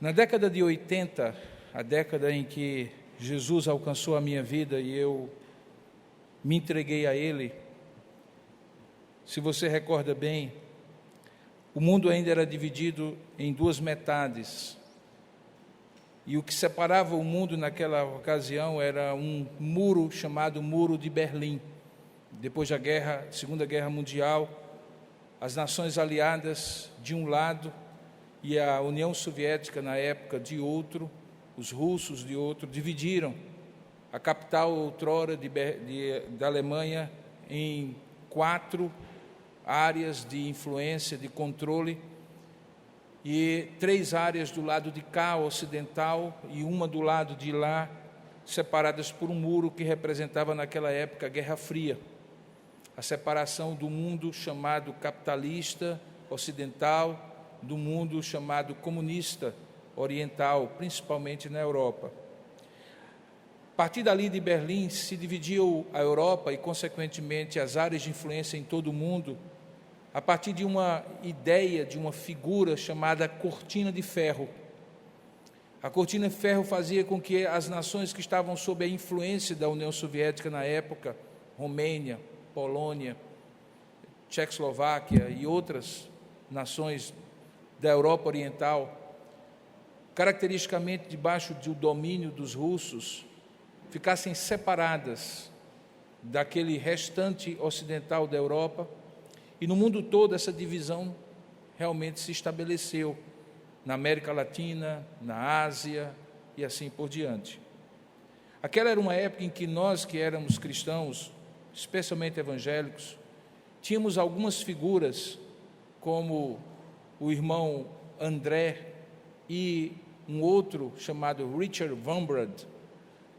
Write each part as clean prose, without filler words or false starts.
Na década de 80, a década em que Jesus alcançou a minha vida e eu me entreguei a Ele, se você recorda bem, o mundo ainda era dividido em duas metades. E o que separava o mundo naquela ocasião era um muro chamado Muro de Berlim. Depois da Segunda Guerra Mundial, as nações aliadas de um lado e a União Soviética na época de outro, os russos de outro, dividiram a capital outrora da Alemanha em 4 áreas de influência, de controle, e 3 áreas do lado de cá, ocidental, e uma do lado de lá, separadas por um muro que representava naquela época a Guerra Fria, a separação do mundo chamado capitalista ocidental, do mundo chamado comunista oriental, principalmente na Europa. A partir dali de Berlim se dividiu a Europa e, consequentemente, as áreas de influência em todo o mundo, a partir de uma ideia, de uma figura chamada Cortina de Ferro. A Cortina de Ferro fazia com que as nações que estavam sob a influência da União Soviética na época, Romênia, Polônia, Tchecoslováquia e outras nações da Europa Oriental, caracteristicamente debaixo do domínio dos russos, ficassem separadas daquele restante ocidental da Europa, e no mundo todo essa divisão realmente se estabeleceu, na América Latina, na Ásia e assim por diante. Aquela era uma época em que nós, que éramos cristãos, especialmente evangélicos, tínhamos algumas figuras, como o irmão André e um outro chamado Richard Wurmbrand,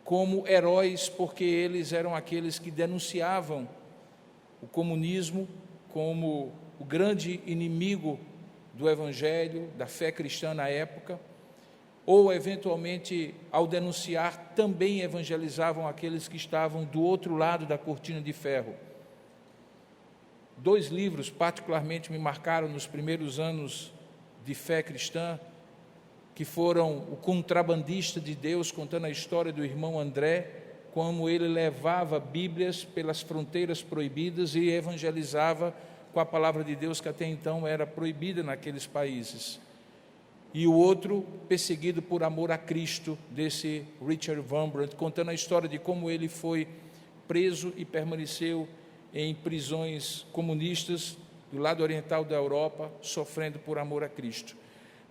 como heróis, porque eles eram aqueles que denunciavam o comunismo como o grande inimigo do evangelho, da fé cristã na época, ou eventualmente, ao denunciar, também evangelizavam aqueles que estavam do outro lado da cortina de ferro. 2 livros particularmente me marcaram nos primeiros anos de fé cristã, que foram O Contrabandista de Deus, contando a história do irmão André, como ele levava Bíblias pelas fronteiras proibidas e evangelizava com a palavra de Deus, que até então era proibida naqueles países. E o outro, Perseguido por Amor a Cristo, desse Richard Wurmbrand, contando a história de como ele foi preso e permaneceu em prisões comunistas do lado oriental da Europa, sofrendo por amor a Cristo.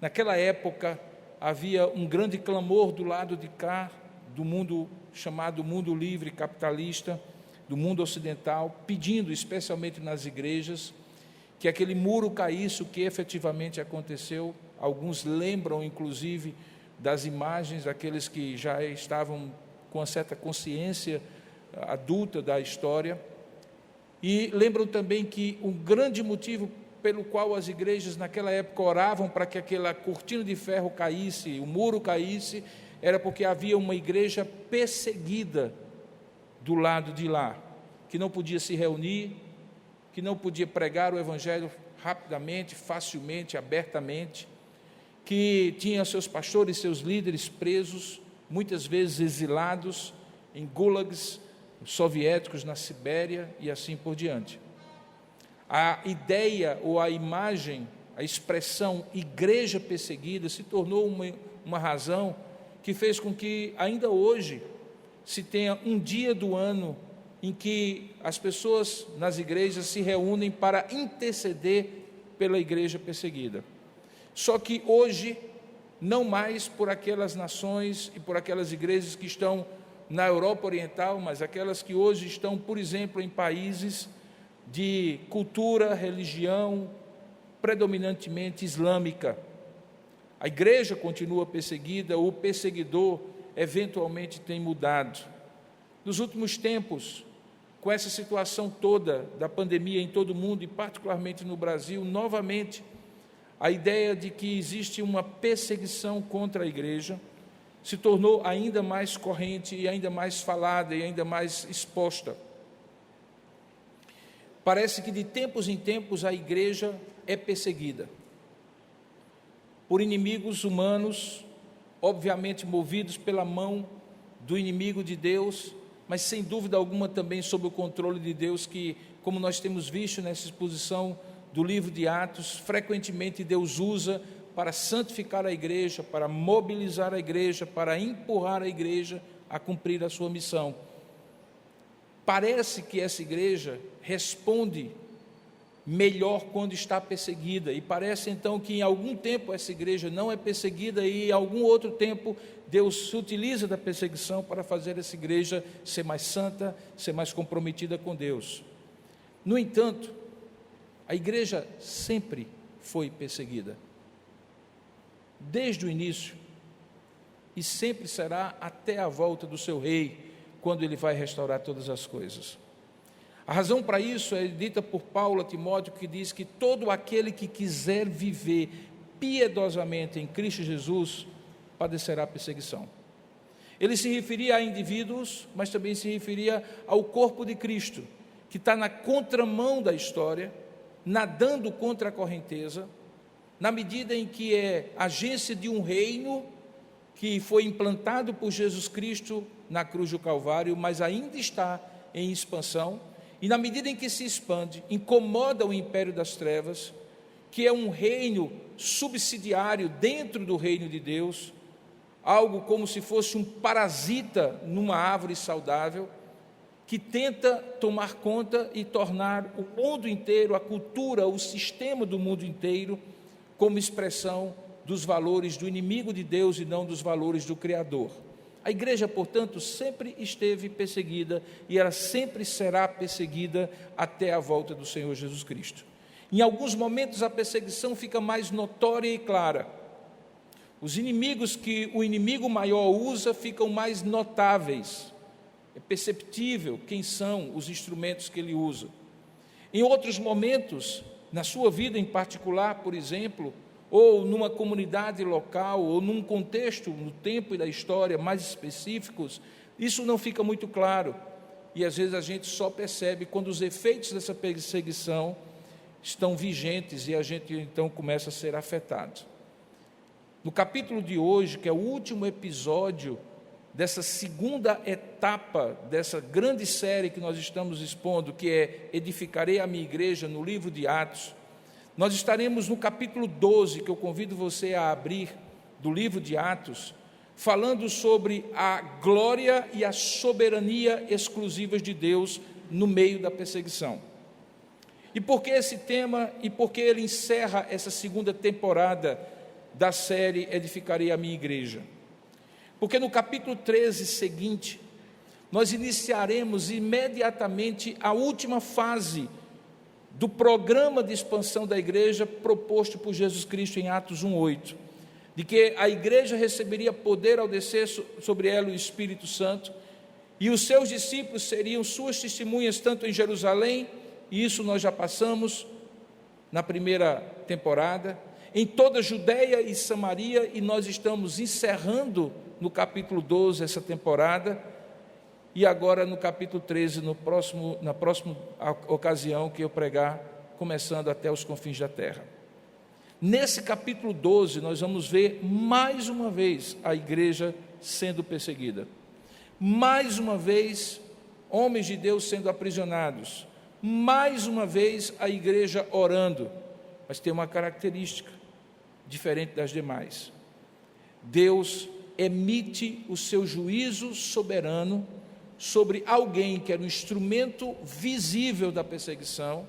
Naquela época, havia um grande clamor do lado de cá, do mundo chamado mundo livre capitalista, do mundo ocidental, pedindo, especialmente nas igrejas, que aquele muro caísse, o que efetivamente aconteceu. Alguns lembram, inclusive, das imagens, aqueles que já estavam com uma certa consciência adulta da história, e lembram também que um grande motivo pelo qual as igrejas naquela época oravam para que aquela cortina de ferro caísse, o muro caísse, era porque havia uma igreja perseguida do lado de lá, que não podia se reunir, que não podia pregar o evangelho rapidamente, facilmente, abertamente, que tinha seus pastores, seus líderes presos, muitas vezes exilados em gulags soviéticos na Sibéria e assim por diante. A ideia ou a imagem, a expressão igreja perseguida se tornou uma razão que fez com que ainda hoje se tenha um dia do ano em que as pessoas nas igrejas se reúnem para interceder pela igreja perseguida. Só que hoje, não mais por aquelas nações e por aquelas igrejas que estão na Europa Oriental, mas aquelas que hoje estão, por exemplo, em países de cultura, religião, predominantemente islâmica. A igreja continua perseguida, o perseguidor eventualmente tem mudado. Nos últimos tempos, com essa situação toda da pandemia em todo o mundo, e particularmente no Brasil, novamente, a ideia de que existe uma perseguição contra a igreja se tornou ainda mais corrente e ainda mais falada e ainda mais exposta. Parece que de tempos em tempos a igreja é perseguida por inimigos humanos, obviamente movidos pela mão do inimigo de Deus, mas sem dúvida alguma também sob o controle de Deus, que, como nós temos visto nessa exposição do livro de Atos, frequentemente Deus usa para santificar a igreja, para mobilizar a igreja, para empurrar a igreja a cumprir a sua missão. Parece que essa igreja responde melhor quando está perseguida, e parece então que em algum tempo essa igreja não é perseguida e em algum outro tempo Deus se utiliza da perseguição para fazer essa igreja ser mais santa, ser mais comprometida com Deus. No entanto, a igreja sempre foi perseguida, desde o início, e sempre será até a volta do seu rei, quando ele vai restaurar todas as coisas. A razão para isso é dita por Paulo a Timóteo, que diz que todo aquele que quiser viver piedosamente em Cristo Jesus padecerá perseguição. Ele se referia a indivíduos, mas também se referia ao corpo de Cristo, que está na contramão da história, nadando contra a correnteza, na medida em que é agência de um reino que foi implantado por Jesus Cristo na cruz do Calvário, mas ainda está em expansão, e na medida em que se expande, incomoda o império das trevas, que é um reino subsidiário dentro do reino de Deus, algo como se fosse um parasita numa árvore saudável, que tenta tomar conta e tornar o mundo inteiro, a cultura, o sistema do mundo inteiro, como expressão dos valores do inimigo de Deus e não dos valores do Criador. A igreja, portanto, sempre esteve perseguida e ela sempre será perseguida até a volta do Senhor Jesus Cristo. Em alguns momentos a perseguição fica mais notória e clara. Os inimigos que o inimigo maior usa ficam mais notáveis. É perceptível quem são os instrumentos que ele usa. Em outros momentos, na sua vida em particular, por exemplo, ou numa comunidade local, ou num contexto, no tempo e da história mais específicos, isso não fica muito claro, e às vezes a gente só percebe quando os efeitos dessa perseguição estão vigentes e a gente então começa a ser afetado. No capítulo de hoje, que é o último episódio dessa segunda etapa dessa grande série que nós estamos expondo, que é Edificarei a minha igreja, no livro de Atos, nós estaremos no capítulo 12, que eu convido você a abrir, do livro de Atos, falando sobre a glória e a soberania exclusivas de Deus no meio da perseguição. E por que esse tema e por que ele encerra essa segunda temporada da série Edificarei a minha igreja? Porque no capítulo 13 seguinte, nós iniciaremos imediatamente a última fase do programa de expansão da igreja proposto por Jesus Cristo em Atos 1:8, de que a igreja receberia poder ao descer sobre ela o Espírito Santo, e os seus discípulos seriam suas testemunhas tanto em Jerusalém, e isso nós já passamos na primeira temporada, em toda a Judeia e Samaria, e nós estamos encerrando no capítulo 12 essa temporada, e agora no capítulo 13, na próxima ocasião que eu pregar, começando até os confins da terra. Nesse capítulo 12, nós vamos ver mais uma vez a igreja sendo perseguida. Mais uma vez, homens de Deus sendo aprisionados. Mais uma vez, a igreja orando. Mas tem uma característica diferente das demais. Deus emite o seu juízo soberano sobre alguém que era um instrumento visível da perseguição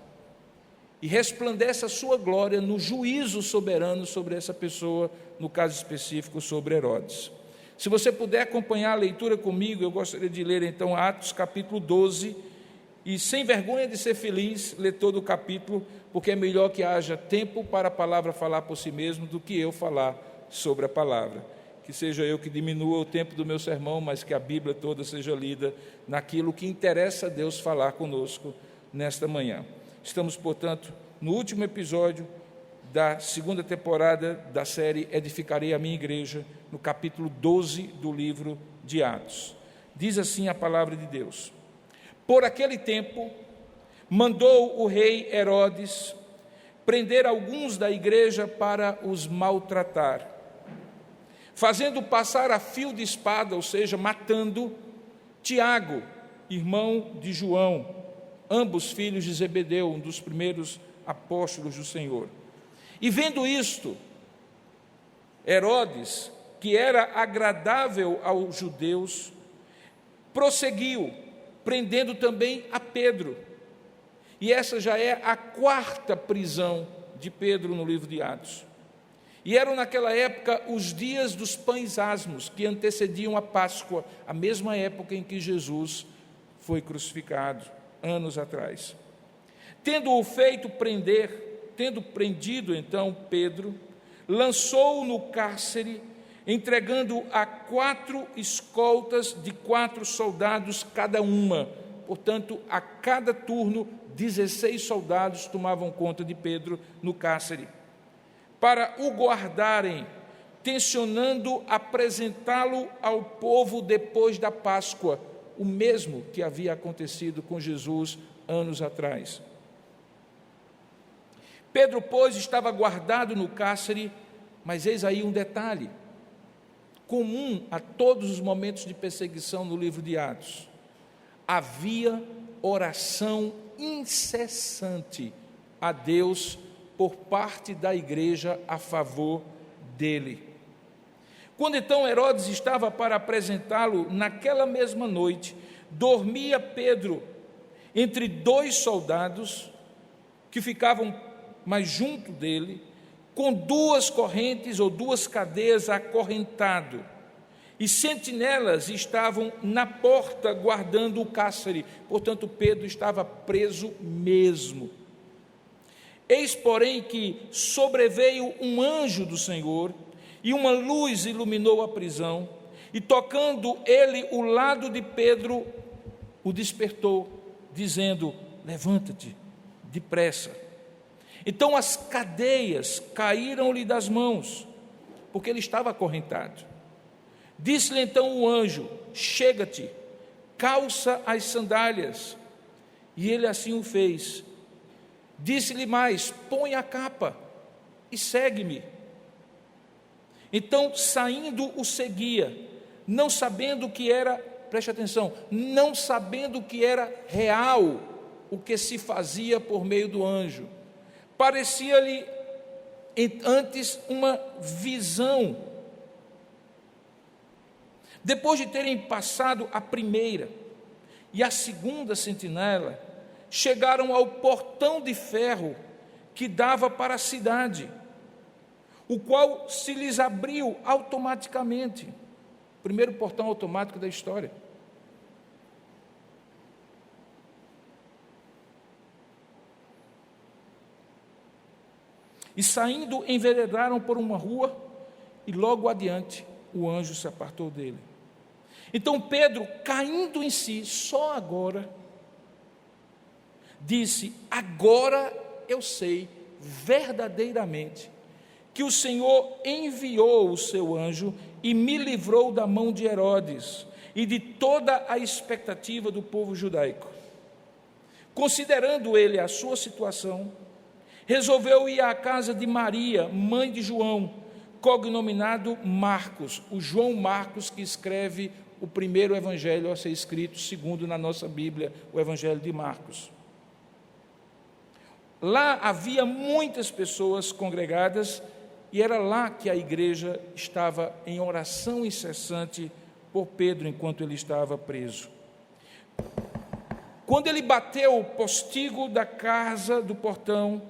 e resplandece a sua glória no juízo soberano sobre essa pessoa, no caso específico sobre Herodes. Se você puder acompanhar a leitura comigo, eu gostaria de ler então Atos capítulo 12, e sem vergonha de ser feliz, ler todo o capítulo, porque é melhor que haja tempo para a palavra falar por si mesmo do que eu falar sobre a palavra. Que seja eu que diminua o tempo do meu sermão, mas que a Bíblia toda seja lida naquilo que interessa a Deus falar conosco nesta manhã. Estamos, portanto, no último episódio da segunda temporada da série Edificarei a minha igreja, no capítulo 12 do livro de Atos. Diz assim a palavra de Deus: Por aquele tempo, mandou o rei Herodes prender alguns da igreja para os maltratar, fazendo passar a fio de espada, ou seja, matando Tiago, irmão de João, ambos filhos de Zebedeu, um dos primeiros apóstolos do Senhor. E vendo isto, Herodes, que era agradável aos judeus, prosseguiu, prendendo também a Pedro. E essa já é a 4ª prisão de Pedro no livro de Atos. E eram naquela época os dias dos pães asmos, que antecediam a Páscoa, a mesma época em que Jesus foi crucificado, anos atrás. Tendo-o feito prender, tendo prendido então Pedro, lançou-o no cárcere, entregando a 4 escoltas de 4 soldados cada uma. Portanto, a cada turno, 16 soldados tomavam conta de Pedro no cárcere, para o guardarem, tencionando apresentá-lo ao povo depois da Páscoa, o mesmo que havia acontecido com Jesus anos atrás. Pedro, pois, estava guardado no cárcere, mas eis aí um detalhe, comum a todos os momentos de perseguição no livro de Atos: havia oração incessante a Deus por parte da igreja a favor dele. Quando então Herodes estava para apresentá-lo, naquela mesma noite, dormia Pedro entre 2 soldados que ficavam mais junto dele, com 2 correntes ou 2 cadeias acorrentado, e sentinelas estavam na porta guardando o cárcere. Portanto, Pedro estava preso mesmo. Eis, porém, que sobreveio um anjo do Senhor, e uma luz iluminou a prisão, e tocando ele o lado de Pedro, o despertou, dizendo: levanta-te depressa. Então as cadeias caíram-lhe das mãos, porque ele estava acorrentado. Disse-lhe então o anjo: chega-te, calça as sandálias. E ele assim o fez. Disse-lhe mais: põe a capa e segue-me. Então, saindo, o seguia, não sabendo que era, preste atenção, não sabendo que era real o que se fazia por meio do anjo. Parecia-lhe antes uma visão. Depois de terem passado a primeira e a segunda sentinela, chegaram ao portão de ferro que dava para a cidade, o qual se lhes abriu automaticamente. Primeiro portão automático da história. E saindo, enveredaram por uma rua, e logo adiante o anjo se apartou dele. Então Pedro, caindo em si, só agora, disse: agora eu sei verdadeiramente que o Senhor enviou o seu anjo e me livrou da mão de Herodes e de toda a expectativa do povo judaico. Considerando ele a sua situação, resolveu ir à casa de Maria, mãe de João, cognominado Marcos, o João Marcos que escreve o primeiro evangelho a ser escrito, segundo na nossa Bíblia, o evangelho de Marcos. Lá havia muitas pessoas congregadas, e era lá que a igreja estava em oração incessante por Pedro, enquanto ele estava preso. Quando ele bateu o postigo da casa do portão,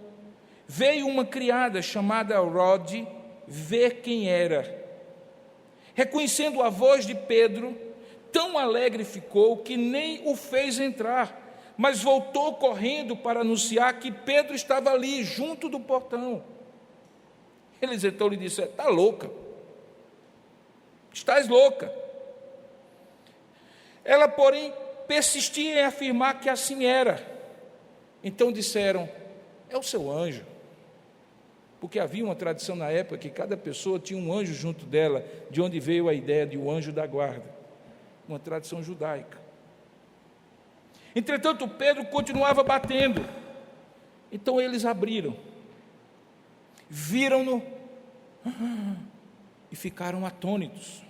veio uma criada chamada Rode ver quem era. Reconhecendo a voz de Pedro, tão alegre ficou que nem o fez entrar, mas voltou correndo para anunciar que Pedro estava ali, junto do portão. Eles então lhe disseram: está louca, estás louca. Ela, porém, persistia em afirmar que assim era. Então disseram: é o seu anjo. Porque havia uma tradição na época que cada pessoa tinha um anjo junto dela, de onde veio a ideia de o anjo da guarda, uma tradição judaica. Entretanto, Pedro continuava batendo. Então eles abriram, viram-no e ficaram atônitos.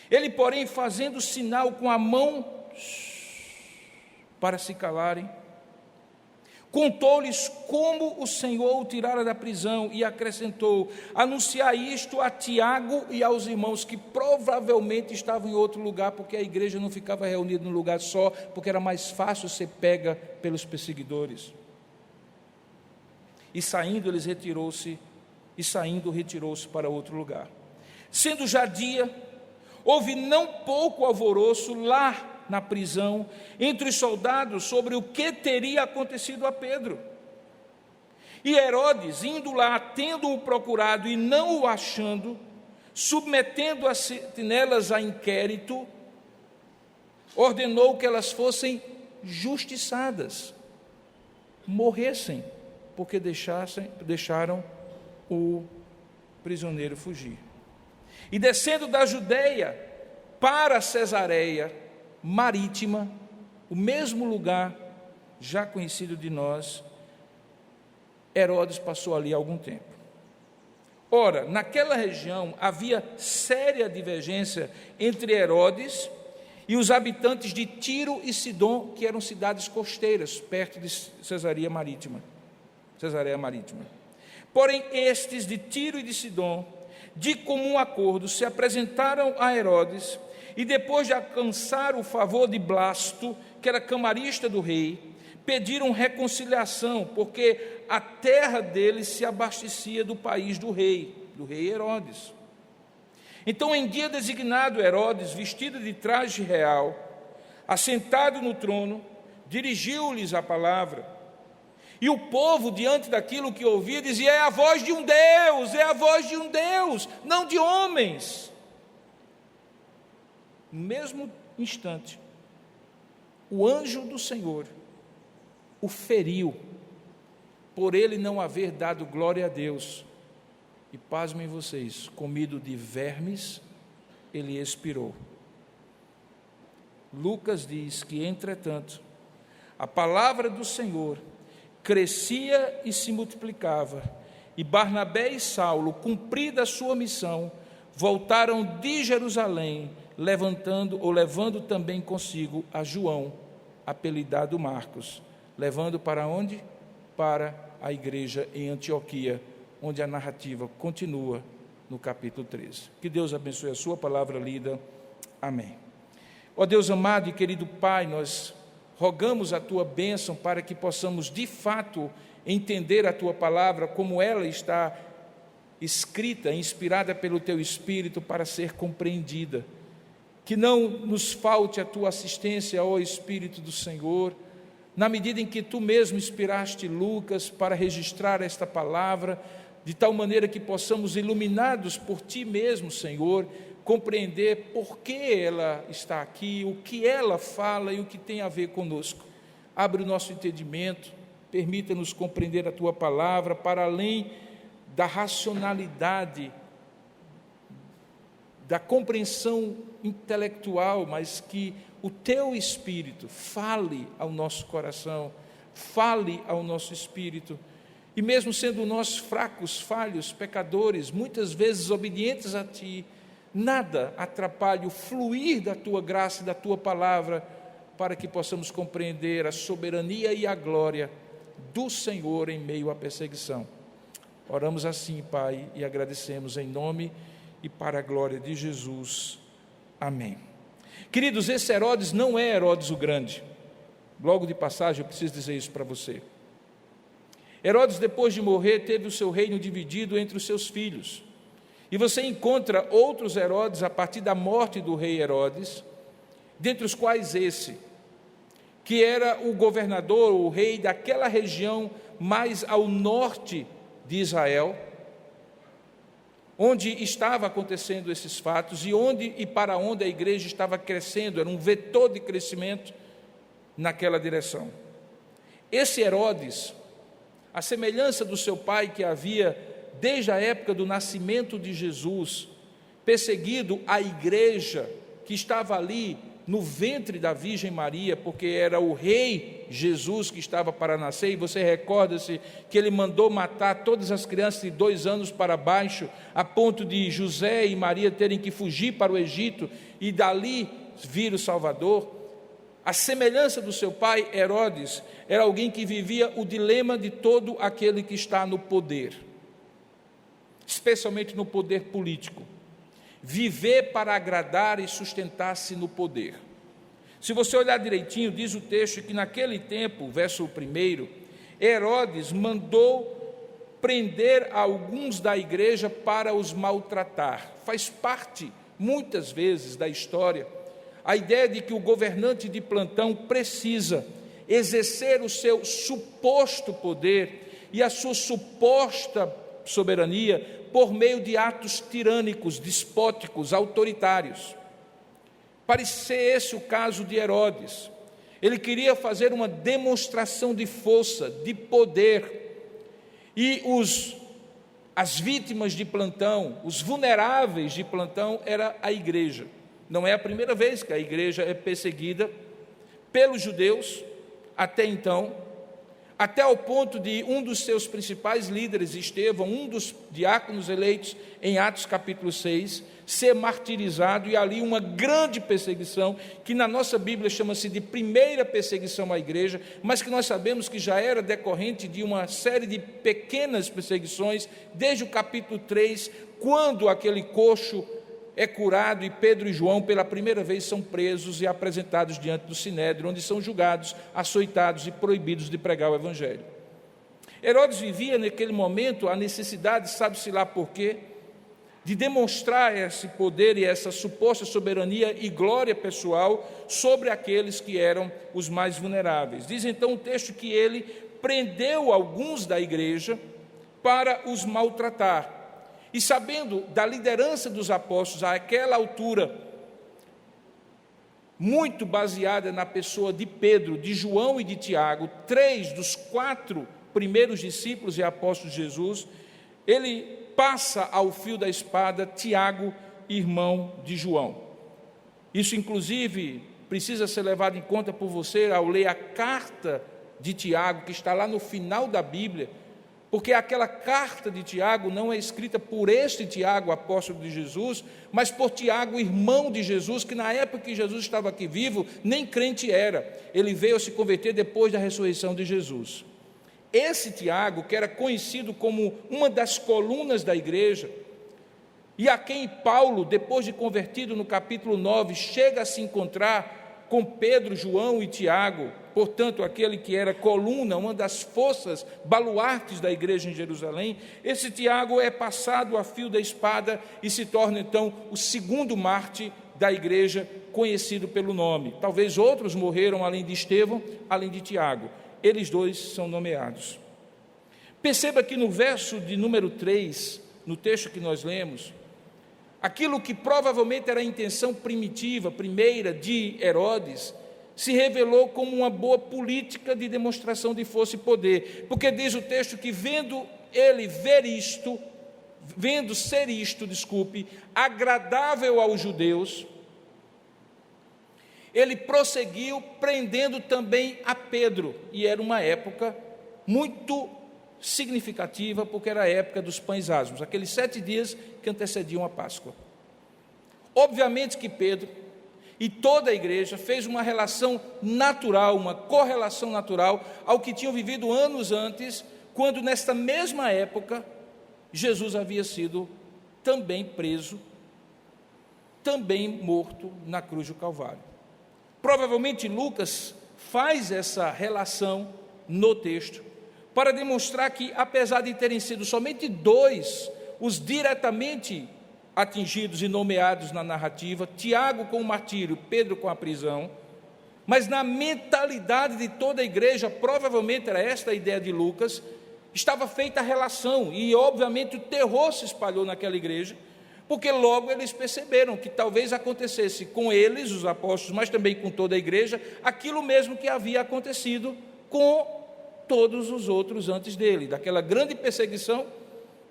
Ele, porém, fazendo sinal com a mão para se calarem, contou-lhes como o Senhor o tirara da prisão e acrescentou: anunciai isto a Tiago e aos irmãos, que provavelmente estavam em outro lugar, porque a igreja não ficava reunida num lugar só, porque era mais fácil ser pega pelos perseguidores. E saindo retirou-se para outro lugar. Sendo já dia, houve não pouco alvoroço lá na prisão, entre os soldados, sobre o que teria acontecido a Pedro. E Herodes, indo lá, tendo-o procurado e não o achando, submetendo as sentinelas a inquérito, ordenou que elas fossem justiçadas, morressem, porque deixaram o prisioneiro fugir. E descendo da Judeia para Cesareia Marítima, o mesmo lugar já conhecido de nós, Herodes passou ali algum tempo. Ora, naquela região havia séria divergência entre Herodes e os habitantes de Tiro e Sidom, que eram cidades costeiras, perto de Cesareia Marítima. Porém, estes de Tiro e de Sidom, de comum acordo, se apresentaram a Herodes, e depois de alcançar o favor de Blasto, que era camarista do rei, pediram reconciliação, porque a terra deles se abastecia do país do rei Herodes. Então, em dia designado, Herodes, vestido de traje real, assentado no trono, dirigiu-lhes a palavra. E o povo, diante daquilo que ouvia, dizia: é a voz de um Deus, é a voz de um Deus, não de homens. No mesmo instante, o anjo do Senhor o feriu, por ele não haver dado glória a Deus. E pasmem vocês, comido de vermes, ele expirou. Lucas diz que, entretanto, a palavra do Senhor crescia e se multiplicava, e Barnabé e Saulo, cumprida a sua missão, voltaram de Jerusalém, levando também consigo a João, apelidado Marcos, levando para onde? Para a igreja em Antioquia, onde a narrativa continua no capítulo 13. Que Deus abençoe a sua palavra lida. Amém. Ó Deus amado e querido Pai, nós rogamos a tua bênção para que possamos de fato entender a tua palavra como ela está escrita, inspirada pelo teu Espírito para ser compreendida. Que não nos falte a tua assistência, ó Espírito do Senhor, na medida em que tu mesmo inspiraste Lucas para registrar esta palavra, de tal maneira que possamos, iluminados por ti mesmo, Senhor, compreender por que ela está aqui, o que ela fala e o que tem a ver conosco. Abre o nosso entendimento, permita-nos compreender a tua palavra para além da racionalidade, da compreensão intelectual, mas que o teu Espírito fale ao nosso coração, fale ao nosso espírito, e mesmo sendo nós fracos, falhos, pecadores, muitas vezes obedientes a ti, nada atrapalhe o fluir da tua graça e da tua palavra, para que possamos compreender a soberania e a glória do Senhor em meio à perseguição. Oramos assim, Pai, e agradecemos em nome e para a glória de Jesus. Amém. Queridos, esse Herodes não é Herodes o Grande. Logo de passagem, eu preciso dizer isso para você. Herodes, depois de morrer, teve o seu reino dividido entre os seus filhos. E você encontra outros Herodes a partir da morte do rei Herodes, dentre os quais esse, que era o governador, o rei daquela região mais ao norte de Israel, onde estava acontecendo esses fatos e para onde a igreja estava crescendo, era um vetor de crescimento naquela direção. Esse Herodes, a semelhança do seu pai, que havia, desde a época do nascimento de Jesus, perseguido a igreja que estava ali no ventre da Virgem Maria, porque era o rei Jesus que estava para nascer, e você recorda-se que ele mandou matar todas as crianças de 2 anos para baixo, a ponto de José e Maria terem que fugir para o Egito, e dali vir o Salvador. A semelhança do seu pai, Herodes, era alguém que vivia o dilema de todo aquele que está no poder, especialmente no poder político. Viver para agradar e sustentar-se no poder. Se você olhar direitinho, diz o texto que naquele tempo, verso 1, Herodes mandou prender alguns da igreja para os maltratar. Faz parte, muitas vezes, da história, a ideia de que o governante de plantão precisa exercer o seu suposto poder e a sua suposta soberania por meio de atos tirânicos, despóticos, autoritários. Parece ser esse o caso de Herodes. Ele queria fazer uma demonstração de força, de poder, e as vítimas de plantão, os vulneráveis de plantão, era a igreja. Não é a primeira vez que a igreja é perseguida pelos judeus, até então, até ao ponto de um dos seus principais líderes, Estevão, um dos diáconos eleitos em Atos capítulo 6, ser martirizado, e ali uma grande perseguição, que na nossa Bíblia chama-se de primeira perseguição à igreja, mas que nós sabemos que já era decorrente de uma série de pequenas perseguições, desde o capítulo 3, quando aquele coxo é curado e Pedro e João pela primeira vez são presos e apresentados diante do Sinédrio, onde são julgados, açoitados e proibidos de pregar o Evangelho. Herodes vivia naquele momento a necessidade, sabe-se lá por quê, de demonstrar esse poder e essa suposta soberania e glória pessoal sobre aqueles que eram os mais vulneráveis. Diz então o texto que ele prendeu alguns da igreja para os maltratar. E sabendo da liderança dos apóstolos àquela altura, muito baseada na pessoa de Pedro, de João e de Tiago, 3 dos 4 primeiros discípulos e apóstolos de Jesus, ele passa ao fio da espada Tiago, irmão de João. Isso, inclusive, precisa ser levado em conta por você ao ler a carta de Tiago, que está lá no final da Bíblia, porque aquela carta de Tiago não é escrita por este Tiago, apóstolo de Jesus, mas por Tiago, irmão de Jesus, que na época que Jesus estava aqui vivo, nem crente era. Ele veio a se converter depois da ressurreição de Jesus. Esse Tiago, que era conhecido como uma das colunas da igreja, e a quem Paulo, depois de convertido no capítulo 9, chega a se encontrar com Pedro, João e Tiago, portanto, aquele que era coluna, uma das forças, baluartes da igreja em Jerusalém, esse Tiago é passado a fio da espada e se torna, então, o segundo mártir da igreja, conhecido pelo nome. Talvez outros morreram, além de Estevão, além de Tiago. Eles dois são nomeados. Perceba que no verso de número 3, no texto que nós lemos, aquilo que provavelmente era a intenção primitiva, primeira de Herodes, se revelou como uma boa política de demonstração de força e poder, porque diz o texto que vendo ser isto, agradável aos judeus, ele prosseguiu prendendo também a Pedro, e era uma época muito significativa, porque era a época dos pães asmos, aqueles 7 dias que antecediam a Páscoa. Obviamente que Pedro e toda a igreja fez uma relação natural, uma correlação natural ao que tinham vivido anos antes, quando nesta mesma época Jesus havia sido também preso, também morto na cruz do Calvário. Provavelmente Lucas faz essa relação no texto para demonstrar que, apesar de terem sido somente 2 os diretamente atingidos e nomeados na narrativa, Tiago com o martírio, Pedro com a prisão, mas na mentalidade de toda a igreja, provavelmente era esta a ideia de Lucas, estava feita a relação, e obviamente o terror se espalhou naquela igreja, porque logo eles perceberam que talvez acontecesse com eles, os apóstolos, mas também com toda a igreja, aquilo mesmo que havia acontecido com todos os outros antes dele, daquela grande perseguição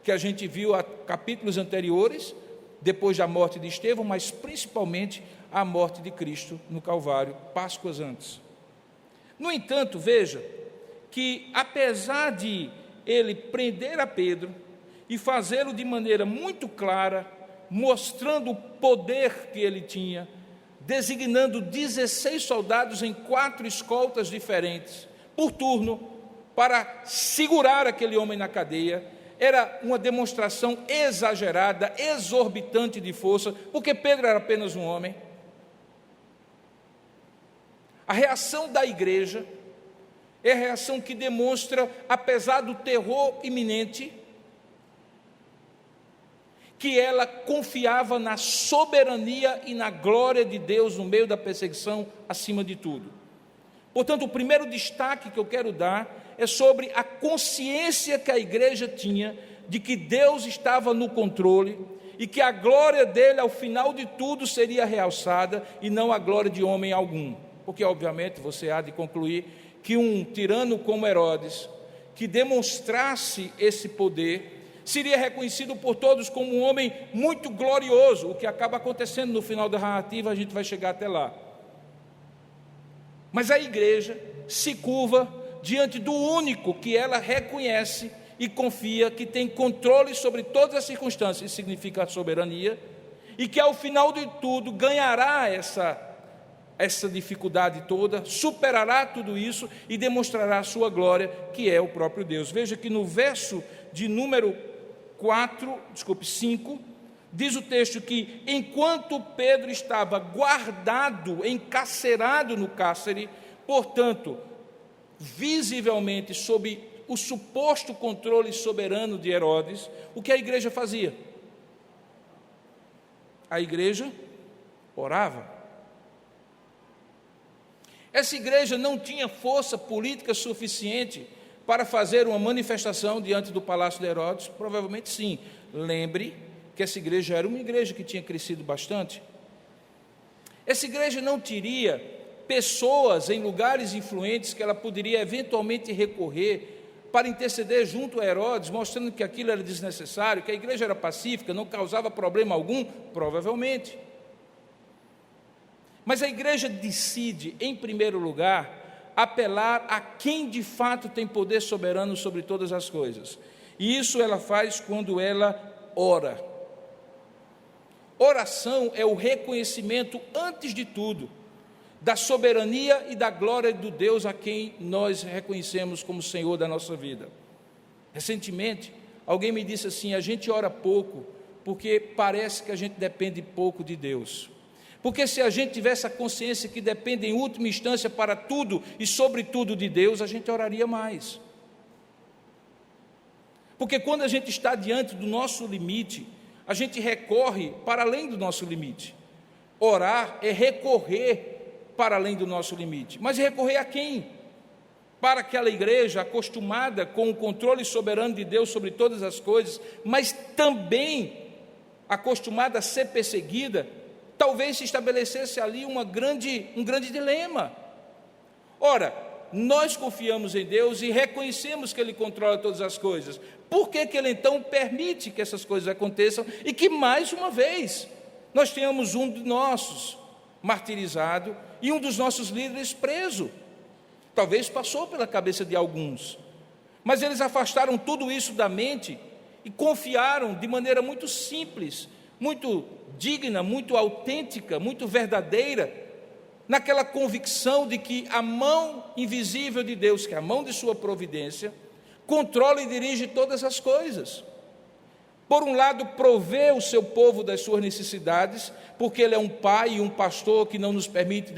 que a gente viu a capítulos anteriores, depois da morte de Estevão, mas principalmente a morte de Cristo no Calvário, Páscoas antes. No entanto, veja que apesar de ele prender a Pedro e fazê-lo de maneira muito clara, mostrando o poder que ele tinha, designando 16 soldados em 4 escoltas diferentes, por turno, para segurar aquele homem na cadeia, era uma demonstração exagerada, exorbitante de força, porque Pedro era apenas um homem. A reação da igreja é a reação que demonstra, apesar do terror iminente, que ela confiava na soberania e na glória de Deus no meio da perseguição, acima de tudo. Portanto, o primeiro destaque que eu quero dar é sobre a consciência que a igreja tinha de que Deus estava no controle e que a glória dele, ao final de tudo, seria realçada e não a glória de homem algum. Porque, obviamente, você há de concluir que um tirano como Herodes, que demonstrasse esse poder, seria reconhecido por todos como um homem muito glorioso, o que acaba acontecendo no final da narrativa, a gente vai chegar até lá. Mas a igreja se curva diante do único que ela reconhece e confia que tem controle sobre todas as circunstâncias, isso significa a soberania, e que ao final de tudo ganhará essa dificuldade toda, superará tudo isso e demonstrará a sua glória, que é o próprio Deus. Veja que no verso de número 5, diz o texto que enquanto Pedro estava guardado, encarcerado no cárcere, portanto, visivelmente sob o suposto controle soberano de Herodes, o que a igreja fazia? A igreja orava. Essa igreja não tinha força política suficiente para fazer uma manifestação diante do palácio de Herodes? Provavelmente sim. Lembre que essa igreja era uma igreja que tinha crescido bastante. Essa igreja não teria pessoas em lugares influentes que ela poderia eventualmente recorrer para interceder junto a Herodes, mostrando que aquilo era desnecessário, que a igreja era pacífica, não causava problema algum? Provavelmente. Mas a igreja decide, em primeiro lugar, apelar a quem de fato tem poder soberano sobre todas as coisas. E isso ela faz quando ela ora. Oração é o reconhecimento, antes de tudo, da soberania e da glória do Deus a quem nós reconhecemos como Senhor da nossa vida. Recentemente, alguém me disse assim: a gente ora pouco porque parece que a gente depende pouco de Deus. Porque se a gente tivesse a consciência que depende em última instância para tudo e sobretudo de Deus, a gente oraria mais. Porque quando a gente está diante do nosso limite, a gente recorre para além do nosso limite. Orar é recorrer para além do nosso limite. Mas recorrer a quem? Para aquela igreja acostumada com o controle soberano de Deus sobre todas as coisas, mas também acostumada a ser perseguida, talvez se estabelecesse ali um grande dilema. Ora, nós confiamos em Deus e reconhecemos que Ele controla todas as coisas. Por que Ele então permite que essas coisas aconteçam e que, mais uma vez, nós tenhamos um de nossos martirizado e um dos nossos líderes preso? Talvez passou pela cabeça de alguns, mas eles afastaram tudo isso da mente e confiaram de maneira muito simples, muito digna, muito autêntica, muito verdadeira, naquela convicção de que a mão invisível de Deus, que é a mão de sua providência, controla e dirige todas as coisas. Por um lado, provê o seu povo das suas necessidades, porque Ele é um pai e um pastor que não nos permite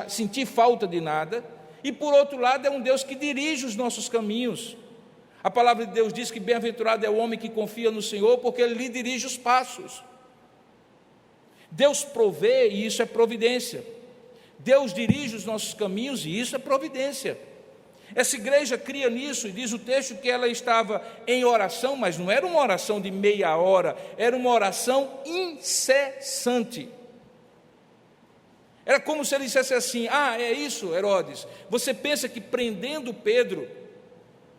sentir falta de nada, e por outro lado, é um Deus que dirige os nossos caminhos. A palavra de Deus diz que bem-aventurado é o homem que confia no Senhor, porque Ele lhe dirige os passos. Deus provê, e isso é providência. Deus dirige os nossos caminhos, e isso é providência. Essa igreja cria nisso, e diz o texto que ela estava em oração, mas não era uma oração de meia hora, era uma oração incessante. Era como se ele dissesse assim: é isso, Herodes, você pensa que prendendo Pedro,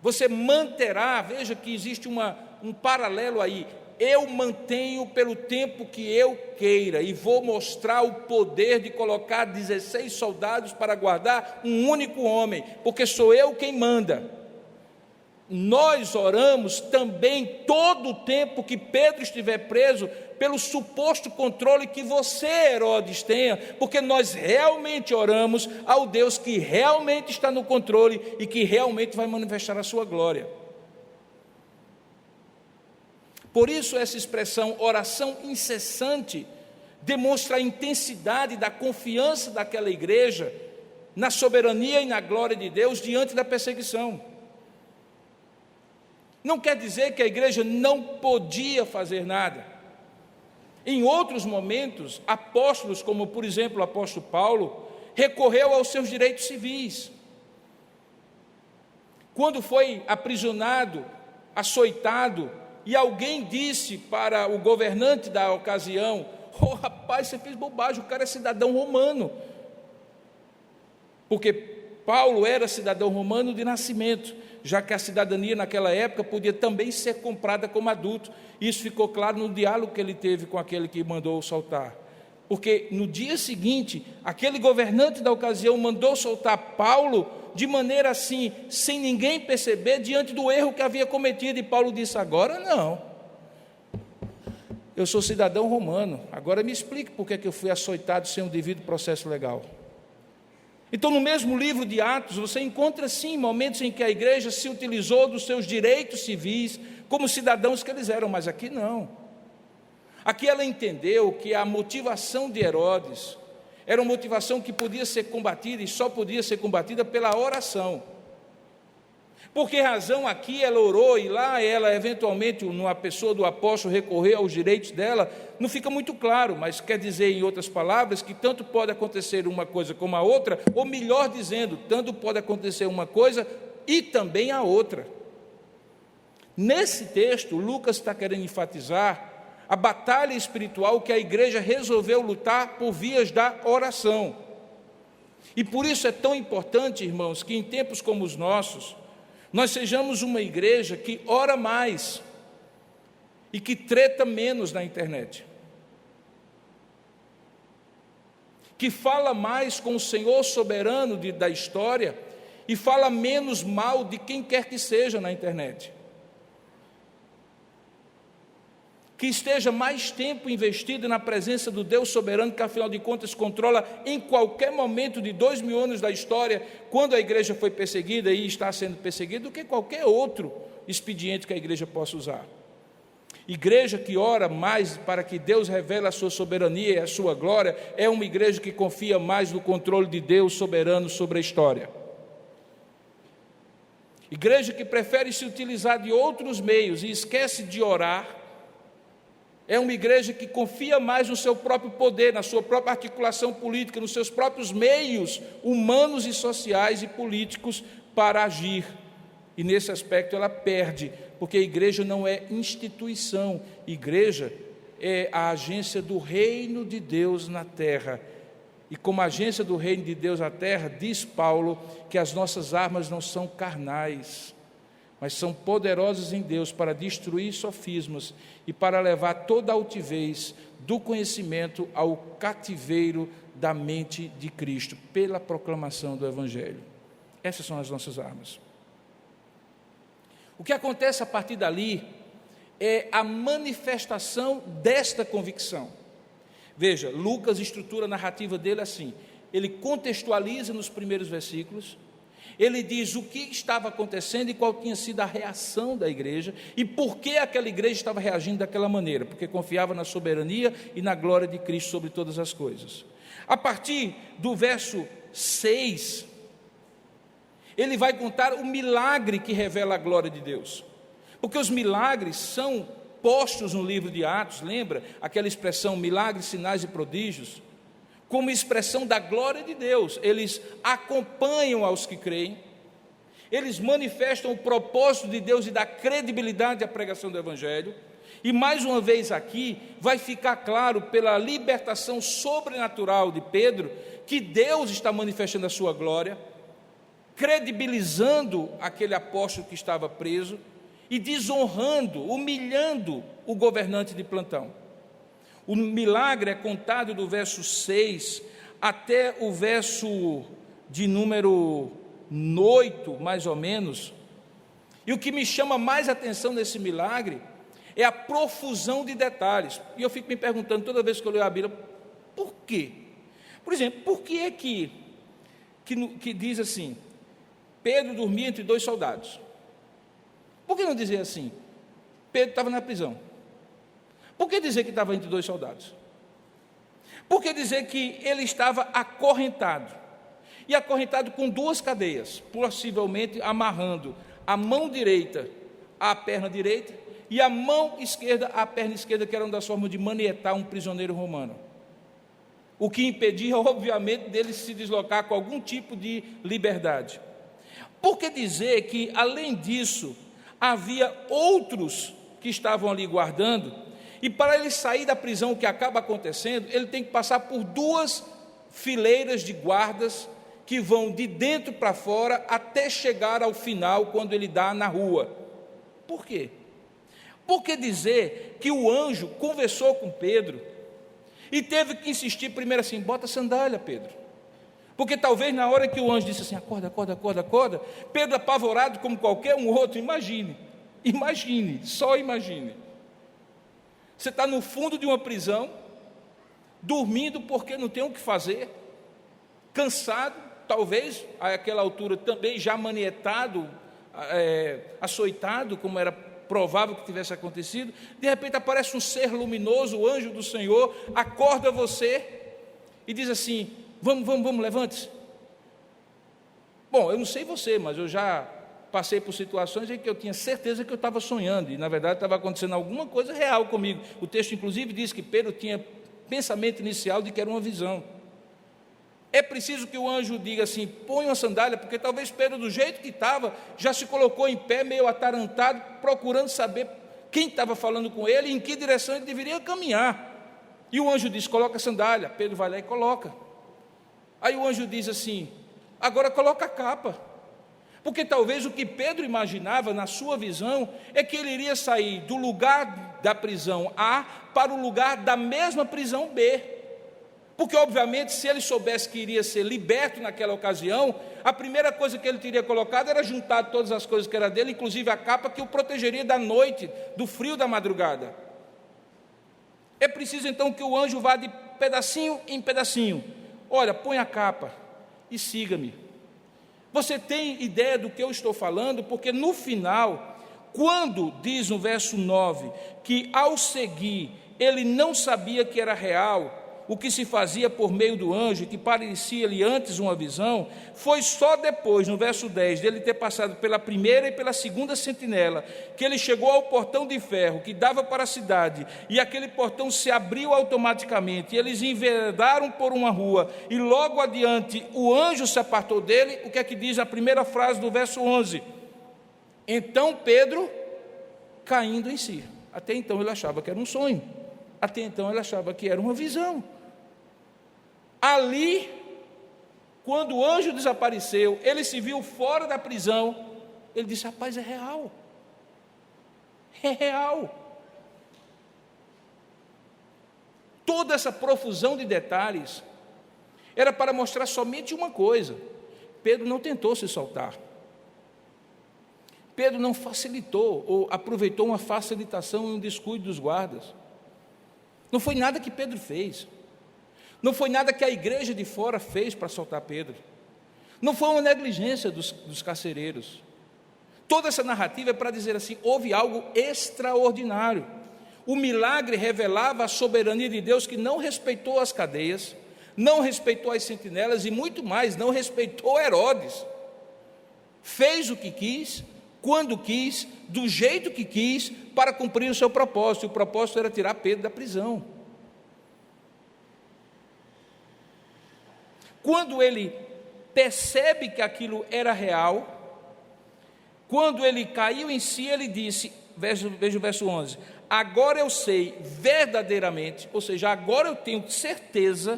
você manterá, veja que existe um paralelo aí, eu mantenho pelo tempo que eu queira, e vou mostrar o poder de colocar 16 soldados para guardar um único homem, porque sou eu quem manda. Nós oramos também todo o tempo que Pedro estiver preso, pelo suposto controle que você, Herodes, tenha, porque nós realmente oramos ao Deus que realmente está no controle e que realmente vai manifestar a sua glória. Por isso essa expressão oração incessante demonstra a intensidade da confiança daquela igreja na soberania e na glória de Deus diante da perseguição. Não quer dizer que a igreja não podia fazer nada. Em outros momentos, apóstolos, como por exemplo o apóstolo Paulo, recorreu aos seus direitos civis. Quando foi aprisionado, açoitado, e alguém disse para o governante da ocasião: "Oh, rapaz, você fez bobagem, o cara é cidadão romano", porque Paulo era cidadão romano de nascimento, já que a cidadania naquela época podia também ser comprada como adulto. Isso ficou claro no diálogo que ele teve com aquele que mandou soltar, porque no dia seguinte, aquele governante da ocasião mandou soltar Paulo de maneira assim, sem ninguém perceber, diante do erro que havia cometido, e Paulo disse: "Agora não, eu sou cidadão romano, agora me explique por que eu fui açoitado sem um devido processo legal". Então, no mesmo livro de Atos, você encontra sim momentos em que a igreja se utilizou dos seus direitos civis como cidadãos que eles eram, mas aqui não. Aqui ela entendeu que a motivação de Herodes era uma motivação que podia ser combatida e só podia ser combatida pela oração. Por que razão aqui ela orou e lá ela eventualmente, numa pessoa do apóstolo, recorreu aos direitos dela, não fica muito claro, mas quer dizer em outras palavras que tanto pode acontecer uma coisa como a outra, ou melhor dizendo, tanto pode acontecer uma coisa e também a outra. Nesse texto, Lucas está querendo enfatizar a batalha espiritual que a igreja resolveu lutar por vias da oração. E por isso é tão importante, irmãos, que em tempos como os nossos, nós sejamos uma igreja que ora mais e que treta menos na internet, que fala mais com o Senhor soberano da história e fala menos mal de quem quer que seja na internet, que esteja mais tempo investido na presença do Deus soberano, que afinal de contas controla em qualquer momento de 2000 anos da história, quando a igreja foi perseguida e está sendo perseguida, do que qualquer outro expediente que a igreja possa usar. Igreja que ora mais para que Deus revele a sua soberania e a sua glória, é uma igreja que confia mais no controle de Deus soberano sobre a história. Igreja que prefere se utilizar de outros meios e esquece de orar, é uma igreja que confia mais no seu próprio poder, na sua própria articulação política, nos seus próprios meios humanos e sociais e políticos para agir. E nesse aspecto ela perde, porque a igreja não é instituição, igreja é a agência do reino de Deus na terra. E como agência do reino de Deus na terra, diz Paulo que as nossas armas não são carnais, mas são poderosas em Deus para destruir sofismas e para levar toda a altivez do conhecimento ao cativeiro da mente de Cristo, pela proclamação do Evangelho. Essas são as nossas armas. O que acontece a partir dali é a manifestação desta convicção. Veja, Lucas estrutura a narrativa dele assim: ele contextualiza nos primeiros versículos, ele diz o que estava acontecendo e qual tinha sido a reação da igreja e por que aquela igreja estava reagindo daquela maneira, porque confiava na soberania e na glória de Cristo sobre todas as coisas. A partir do verso 6, ele vai contar o milagre que revela a glória de Deus, porque os milagres são postos no livro de Atos, lembra aquela expressão milagres, sinais e prodígios, como expressão da glória de Deus. Eles acompanham aos que creem, eles manifestam o propósito de Deus e da credibilidade à pregação do Evangelho. E mais uma vez aqui vai ficar claro pela libertação sobrenatural de Pedro que Deus está manifestando a sua glória, credibilizando aquele apóstolo que estava preso e desonrando, humilhando o governante de plantão. O milagre é contado do verso 6 até o verso de número 8, mais ou menos. E o que me chama mais atenção nesse milagre é a profusão de detalhes. E eu fico me perguntando toda vez que eu leio a Bíblia, por quê? Por exemplo, por que é que diz assim, Pedro dormia entre 2 soldados? Por que não dizer assim, Pedro estava na prisão? Por que dizer que estava entre 2 soldados? Por que dizer que ele estava acorrentado? E acorrentado com 2 cadeias, possivelmente amarrando a mão direita à perna direita e a mão esquerda à perna esquerda, que era uma das formas de manietar um prisioneiro romano. O que impedia, obviamente, dele se deslocar com algum tipo de liberdade. Por que dizer que, além disso, havia outros que estavam ali guardando, e para ele sair da prisão, o que acaba acontecendo, ele tem que passar por 2 fileiras de guardas que vão de dentro para fora até chegar ao final, quando ele dá na rua. Por quê? Por que dizer que o anjo conversou com Pedro e teve que insistir primeiro assim, bota a sandália, Pedro? Porque talvez na hora que o anjo disse assim, acorda, acorda, acorda, acorda, Pedro apavorado como qualquer um outro, imagine, só imagine. Você está no fundo de uma prisão, dormindo porque não tem o que fazer, cansado, talvez, àquela altura também já manietado, açoitado, como era provável que tivesse acontecido. De repente aparece um ser luminoso, o anjo do Senhor, acorda você e diz assim, vamos, levante-se. Bom, eu não sei você, mas eu já passei por situações em que eu tinha certeza que eu estava sonhando, e na verdade estava acontecendo alguma coisa real comigo. O texto inclusive diz que Pedro tinha pensamento inicial de que era uma visão. É preciso que o anjo diga assim, põe uma sandália, porque talvez Pedro, do jeito que estava, já se colocou em pé, meio atarantado, procurando saber quem estava falando com ele e em que direção ele deveria caminhar. E o anjo diz, coloca a sandália. Pedro vai lá e coloca. Aí o anjo diz assim, agora coloca a capa. Porque talvez o que Pedro imaginava na sua visão é que ele iria sair do lugar da prisão A para o lugar da mesma prisão B. Porque, obviamente, se ele soubesse que iria ser liberto naquela ocasião, a primeira coisa que ele teria colocado era juntar todas as coisas que era dele, inclusive a capa que o protegeria da noite, do frio da madrugada. É preciso, então, que o anjo vá de pedacinho em pedacinho. Olha, põe a capa e siga-me. Você tem ideia do que eu estou falando? Porque no final, quando diz no verso 9, que ao seguir, ele não sabia que era real, o que se fazia por meio do anjo, que parecia-lhe antes uma visão, foi só depois, no verso 10, dele ter passado pela primeira e pela segunda sentinela, que ele chegou ao portão de ferro, que dava para a cidade, e aquele portão se abriu automaticamente, e eles enveredaram por uma rua, e logo adiante o anjo se apartou dele. O que é que diz a primeira frase do verso 11? Então Pedro, caindo em si. Até então ele achava que era um sonho. Até então ele achava que era uma visão. Ali, quando o anjo desapareceu, ele se viu fora da prisão, ele disse, rapaz, é real. É real. Toda essa profusão de detalhes era para mostrar somente uma coisa. Pedro não tentou se soltar. Pedro não facilitou ou aproveitou uma facilitação e um descuido dos guardas. Não foi nada que Pedro fez. Não foi nada que a igreja de fora fez para soltar Pedro. Não foi uma negligência dos carcereiros. Toda essa narrativa é para dizer assim, houve algo extraordinário. O milagre revelava a soberania de Deus, que não respeitou as cadeias, não respeitou as sentinelas e muito mais, não respeitou Herodes. Fez o que quis, quando quis, do jeito que quis, para cumprir o seu propósito. E o propósito era tirar Pedro da prisão. Quando ele percebe que aquilo era real, quando ele caiu em si, ele disse, veja o verso 11, agora eu sei verdadeiramente, ou seja, agora eu tenho certeza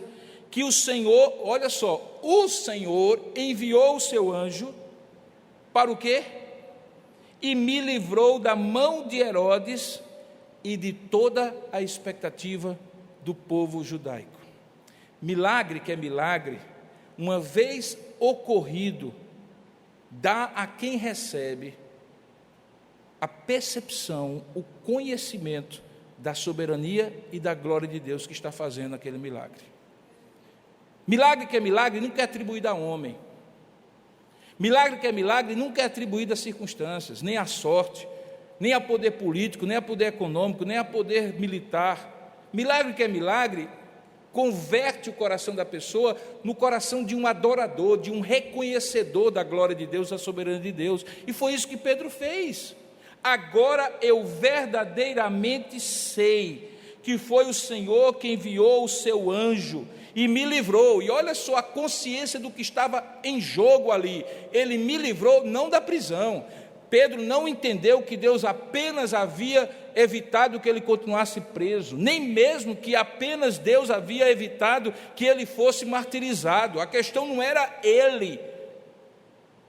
que o Senhor, olha só, o Senhor enviou o seu anjo para o quê? e me livrou da mão de Herodes e de toda a expectativa do povo judaico. Milagre que é milagre, uma vez ocorrido, dá a quem recebe a percepção, o conhecimento da soberania e da glória de Deus que está fazendo aquele milagre. Milagre que é milagre nunca é atribuído a homem. Milagre que é milagre nunca é atribuído a circunstâncias, nem à sorte, nem a poder político, nem a poder econômico, nem a poder militar. Milagre que é milagre converte o coração da pessoa no coração de um adorador, de um reconhecedor da glória de Deus, da soberania de Deus. E foi isso que Pedro fez. Agora eu verdadeiramente sei que foi o Senhor que enviou o seu anjo e me livrou. E olha só a consciência do que estava em jogo ali. Ele me livrou não da prisão. Pedro não entendeu que Deus apenas havia evitado que ele continuasse preso, nem mesmo que apenas Deus havia evitado que ele fosse martirizado. A questão não era ele.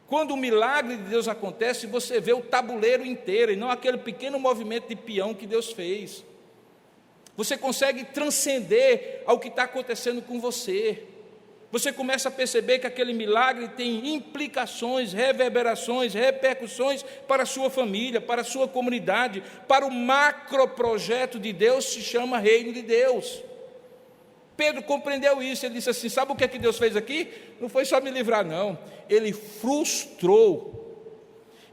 Quando o milagre de Deus acontece, você vê o tabuleiro inteiro e não aquele pequeno movimento de peão que Deus fez. Você consegue transcender ao que está acontecendo com você. Você começa a perceber que aquele milagre tem implicações, reverberações, repercussões para a sua família, para a sua comunidade, para o macroprojeto de Deus, se chama Reino de Deus. Pedro compreendeu isso, ele disse assim, sabe o que é que Deus fez aqui? Não foi só me livrar não, ele frustrou,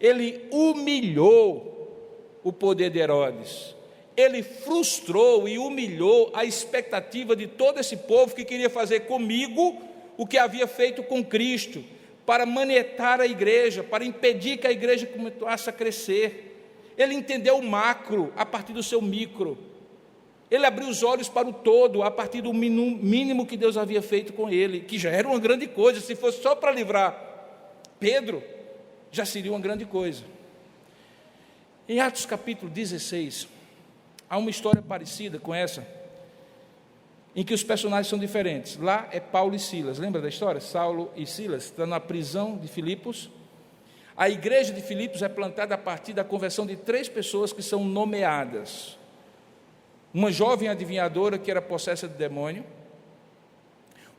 ele humilhou o poder de Herodes. Ele frustrou e humilhou a expectativa de todo esse povo que queria fazer comigo o que havia feito com Cristo, para manietar a igreja, para impedir que a igreja começasse a crescer. Ele entendeu o macro a partir do seu micro. Ele abriu os olhos para o todo a partir do mínimo que Deus havia feito com ele, que já era uma grande coisa. Se fosse só para livrar Pedro, já seria uma grande coisa. Em Atos capítulo 16, há uma história parecida com essa, em que os personagens são diferentes. Lá é Paulo e Silas, lembra da história? Saulo e Silas estão na prisão de Filipos. A igreja de Filipos é plantada a partir da conversão de 3 pessoas que são nomeadas. Uma jovem adivinhadora que era possessa de demônio,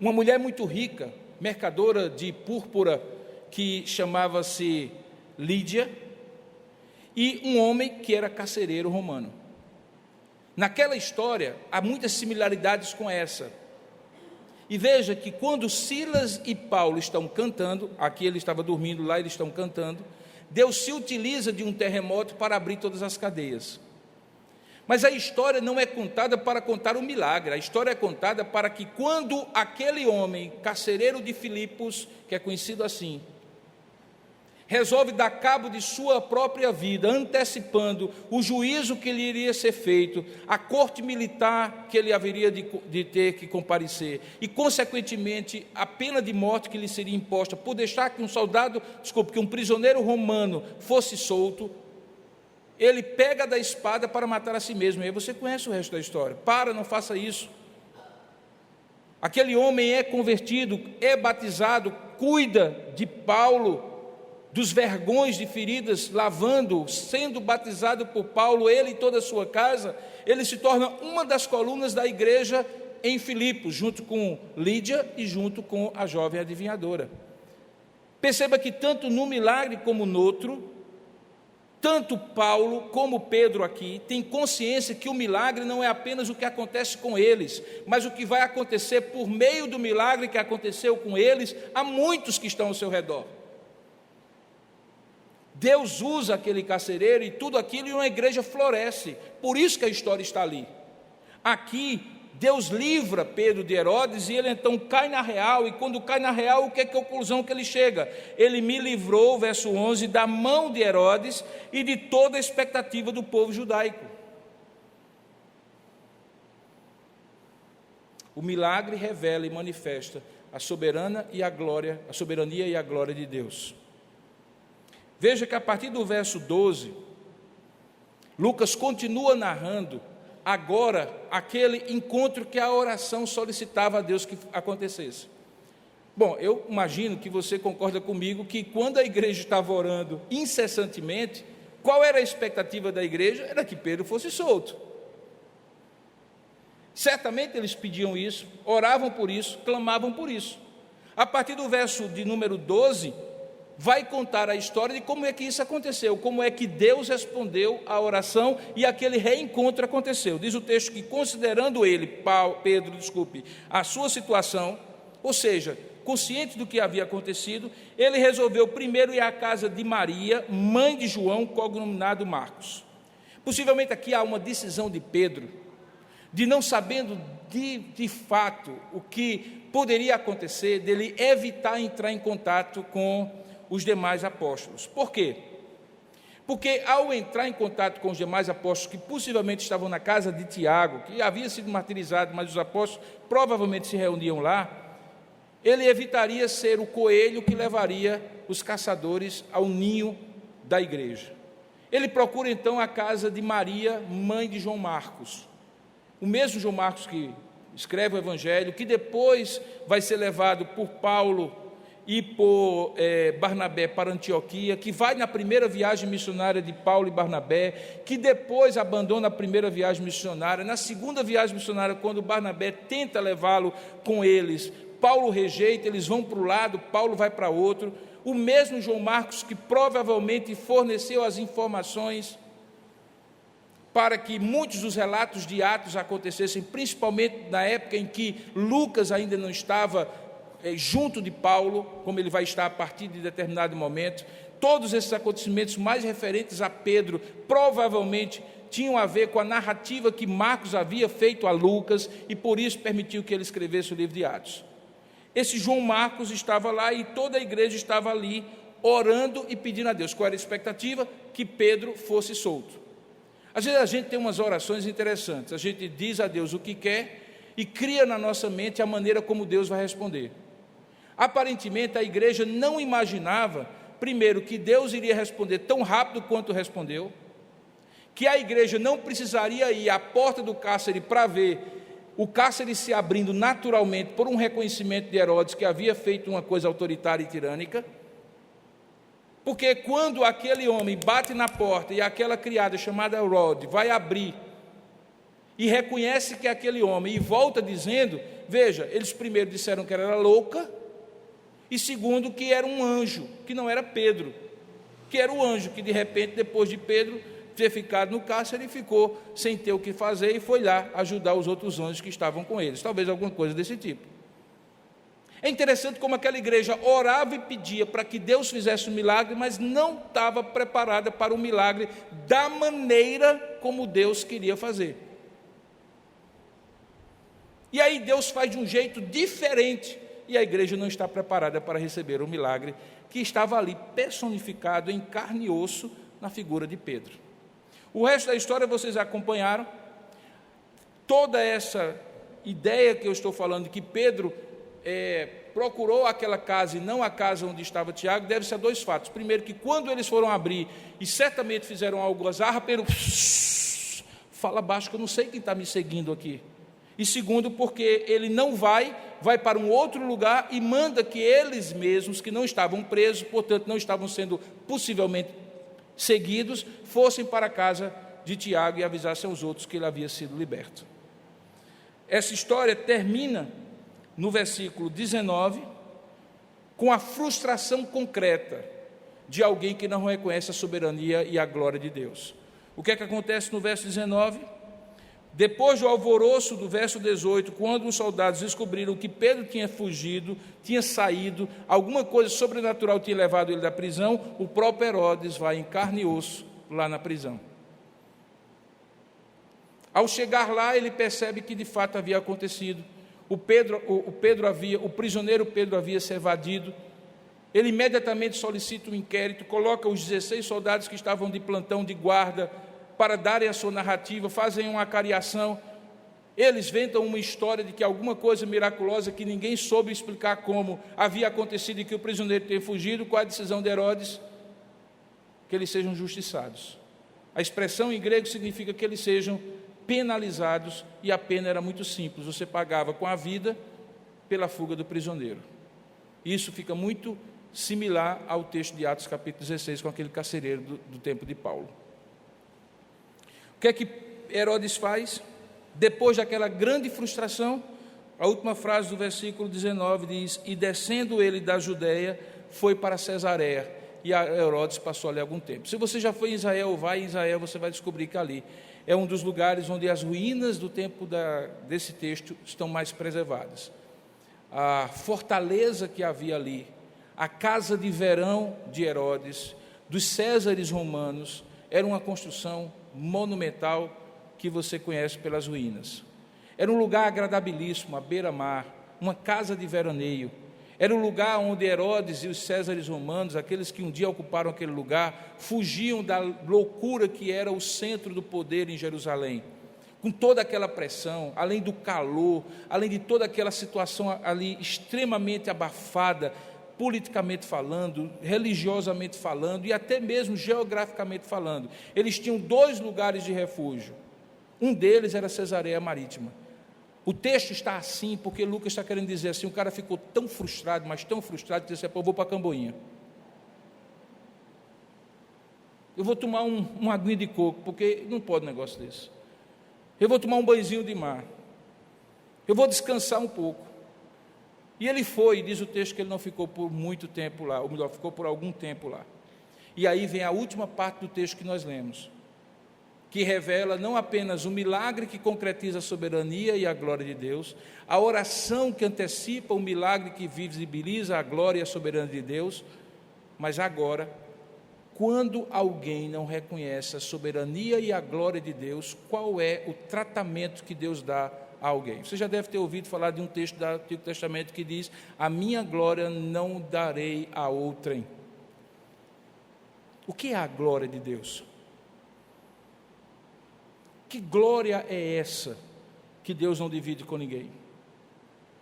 uma mulher muito rica, mercadora de púrpura, que chamava-se Lídia, e um homem que era carcereiro romano. Naquela história, há muitas similaridades com essa. E veja que quando Silas e Paulo estão cantando, aqui ele estava dormindo, lá eles estão cantando, Deus se utiliza de um terremoto para abrir todas as cadeias. Mas a história não é contada para contar o milagre, a história é contada para que quando aquele homem, carcereiro de Filipos, que é conhecido assim, resolve dar cabo de sua própria vida, antecipando o juízo que lhe iria ser feito, a corte militar que ele haveria de ter que comparecer, e consequentemente a pena de morte que lhe seria imposta, por deixar que que um prisioneiro romano fosse solto, ele pega da espada para matar a si mesmo. E aí você conhece o resto da história. Não faça isso. Aquele homem é convertido, é batizado, cuida de Paulo, dos vergões de feridas, lavando, sendo batizado por Paulo, ele e toda a sua casa. Ele se torna uma das colunas da igreja em Filipos, junto com Lídia e junto com a jovem adivinhadora. Perceba que tanto no milagre como no outro, tanto Paulo como Pedro aqui têm consciência que o milagre não é apenas o que acontece com eles, mas o que vai acontecer por meio do milagre que aconteceu com eles, a muitos que estão ao seu redor. Deus usa aquele carcereiro e tudo aquilo, e uma igreja floresce. Por isso que a história está ali. Aqui, Deus livra Pedro de Herodes e ele então cai na real. E quando cai na real, o que é a conclusão que ele chega? Ele me livrou, verso 11, da mão de Herodes e de toda a expectativa do povo judaico. O milagre revela e manifesta a soberania e a glória de Deus. Veja que a partir do verso 12, Lucas continua narrando agora aquele encontro que a oração solicitava a Deus que acontecesse. Bom, eu imagino que você concorda comigo que quando a igreja estava orando incessantemente, Qual era a expectativa da igreja? Era que Pedro fosse solto. Certamente eles pediam isso, oravam por isso, clamavam por isso. A partir do verso de número 12, vai contar a história de como é que isso aconteceu, como é que Deus respondeu à oração e aquele reencontro aconteceu. Diz o texto que, considerando Pedro, a sua situação, ou seja, consciente do que havia acontecido, ele resolveu primeiro ir à casa de Maria, mãe de João, cognominado Marcos. Possivelmente aqui há uma decisão de Pedro, de não sabendo de fato o que poderia acontecer, dele evitar entrar em contato com os demais apóstolos. Por quê? Porque ao entrar em contato com os demais apóstolos, que possivelmente estavam na casa de Tiago, que havia sido martirizado, mas os apóstolos provavelmente se reuniam lá, ele evitaria ser o coelho que levaria os caçadores ao ninho da igreja. Ele procura então a casa de Maria, mãe de João Marcos. O mesmo João Marcos que escreve o Evangelho, que depois vai ser levado por Paulo e por Barnabé para Antioquia, que vai na primeira viagem missionária de Paulo e Barnabé, que depois abandona a primeira viagem missionária. Na segunda viagem missionária, quando Barnabé tenta levá-lo com eles, Paulo rejeita, eles vão para um lado, Paulo vai para outro. O mesmo João Marcos que provavelmente forneceu as informações para que muitos dos relatos de Atos acontecessem, principalmente na época em que Lucas ainda não estava junto de Paulo, como ele vai estar a partir de determinado momento. Todos esses acontecimentos mais referentes a Pedro provavelmente tinham a ver com a narrativa que Marcos havia feito a Lucas e por isso permitiu que ele escrevesse o livro de Atos. Esse João Marcos estava lá e toda a igreja estava ali orando e pedindo a Deus. Qual era a expectativa? Que Pedro fosse solto. Às vezes a gente tem umas orações interessantes, a gente diz a Deus o que quer e cria na nossa mente a maneira como Deus vai responder. Aparentemente a igreja não imaginava, primeiro, que Deus iria responder tão rápido quanto respondeu, que a igreja não precisaria ir à porta do cárcere para ver o cárcere se abrindo naturalmente por um reconhecimento de Herodes que havia feito uma coisa autoritária e tirânica, porque quando aquele homem bate na porta e aquela criada chamada Herodes vai abrir e reconhece que é aquele homem e volta dizendo, veja, eles primeiro disseram que ela era louca e segundo que era um anjo, que não era Pedro, que era o anjo que de repente depois de Pedro ter ficado no cárcere, ele ficou sem ter o que fazer e foi lá ajudar os outros anjos que estavam com eles, talvez alguma coisa desse tipo. É interessante como aquela igreja orava e pedia para que Deus fizesse um milagre, mas não estava preparada para o milagre da maneira como Deus queria fazer. E aí Deus faz de um jeito diferente, e a igreja não está preparada para receber o milagre que estava ali personificado em carne e osso na figura de Pedro. O resto da história vocês acompanharam. Toda essa ideia que eu estou falando, de que Pedro procurou aquela casa e não a casa onde estava Tiago, deve-se a dois fatos. Primeiro, que quando eles foram abrir, e certamente fizeram algazarra, Pedro fala baixo que eu não sei quem está me seguindo aqui. E segundo, porque ele não vai para um outro lugar e manda que eles mesmos, que não estavam presos, portanto não estavam sendo possivelmente seguidos, fossem para a casa de Tiago e avisassem aos outros que ele havia sido liberto. Essa história termina no versículo 19, com a frustração concreta de alguém que não reconhece a soberania e a glória de Deus. O que é que acontece no verso 19? Depois do alvoroço do verso 18, quando os soldados descobriram que Pedro tinha fugido, tinha saído, alguma coisa sobrenatural tinha levado ele da prisão, o próprio Herodes vai em carne e osso lá na prisão. Ao chegar lá, ele percebe que de fato havia acontecido. O prisioneiro Pedro havia se evadido. Ele imediatamente solicita um inquérito, coloca os 16 soldados que estavam de plantão de guarda para darem a sua narrativa, fazem uma acariação. Eles inventam uma história de que alguma coisa miraculosa que ninguém soube explicar como havia acontecido e que o prisioneiro tenha fugido. Qual a decisão de Herodes? Que eles sejam justiçados. A expressão em grego significa que eles sejam penalizados, e a pena era muito simples, você pagava com a vida pela fuga do prisioneiro. Isso fica muito similar ao texto de Atos capítulo 16, com aquele carcereiro do tempo de Paulo. O que é que Herodes faz? Depois daquela grande frustração, a última frase do versículo 19 diz: e descendo ele da Judeia, foi para Cesareia, e Herodes passou ali algum tempo. Se você já foi em Israel ou vai em Israel, você vai descobrir que ali é um dos lugares onde as ruínas do tempo desse texto estão mais preservadas. A fortaleza que havia ali, a casa de verão de Herodes, dos Césares romanos, era uma construção monumental que você conhece pelas ruínas. Era um lugar agradabilíssimo, à beira-mar, uma casa de veraneio. Era um lugar onde Herodes e os Césares romanos, aqueles que um dia ocuparam aquele lugar, fugiam da loucura que era o centro do poder em Jerusalém. Com toda aquela pressão, além do calor, além de toda aquela situação ali extremamente abafada, politicamente falando, religiosamente falando e até mesmo geograficamente falando. Eles tinham 2 lugares de refúgio. Um deles era Cesareia Marítima. O texto está assim porque Lucas está querendo dizer assim: o cara ficou tão frustrado, mas tão frustrado, que disse: eu vou para Camboinha. Eu vou tomar uma aguinha de coco, porque não pode um negócio desse. Eu vou tomar um banhozinho de mar. Eu vou descansar um pouco. E ele foi, diz o texto que ele não ficou por muito tempo lá, ou melhor, ficou por algum tempo lá. E aí vem a última parte do texto que nós lemos, que revela não apenas o milagre que concretiza a soberania e a glória de Deus, a oração que antecipa o milagre que visibiliza a glória e a soberania de Deus, mas agora, quando alguém não reconhece a soberania e a glória de Deus, qual é o tratamento que Deus dá a alguém? Você já deve ter ouvido falar de um texto do Antigo Testamento que diz: a minha glória não darei a outrem. O que é a glória de Deus? Que glória é essa que Deus não divide com ninguém?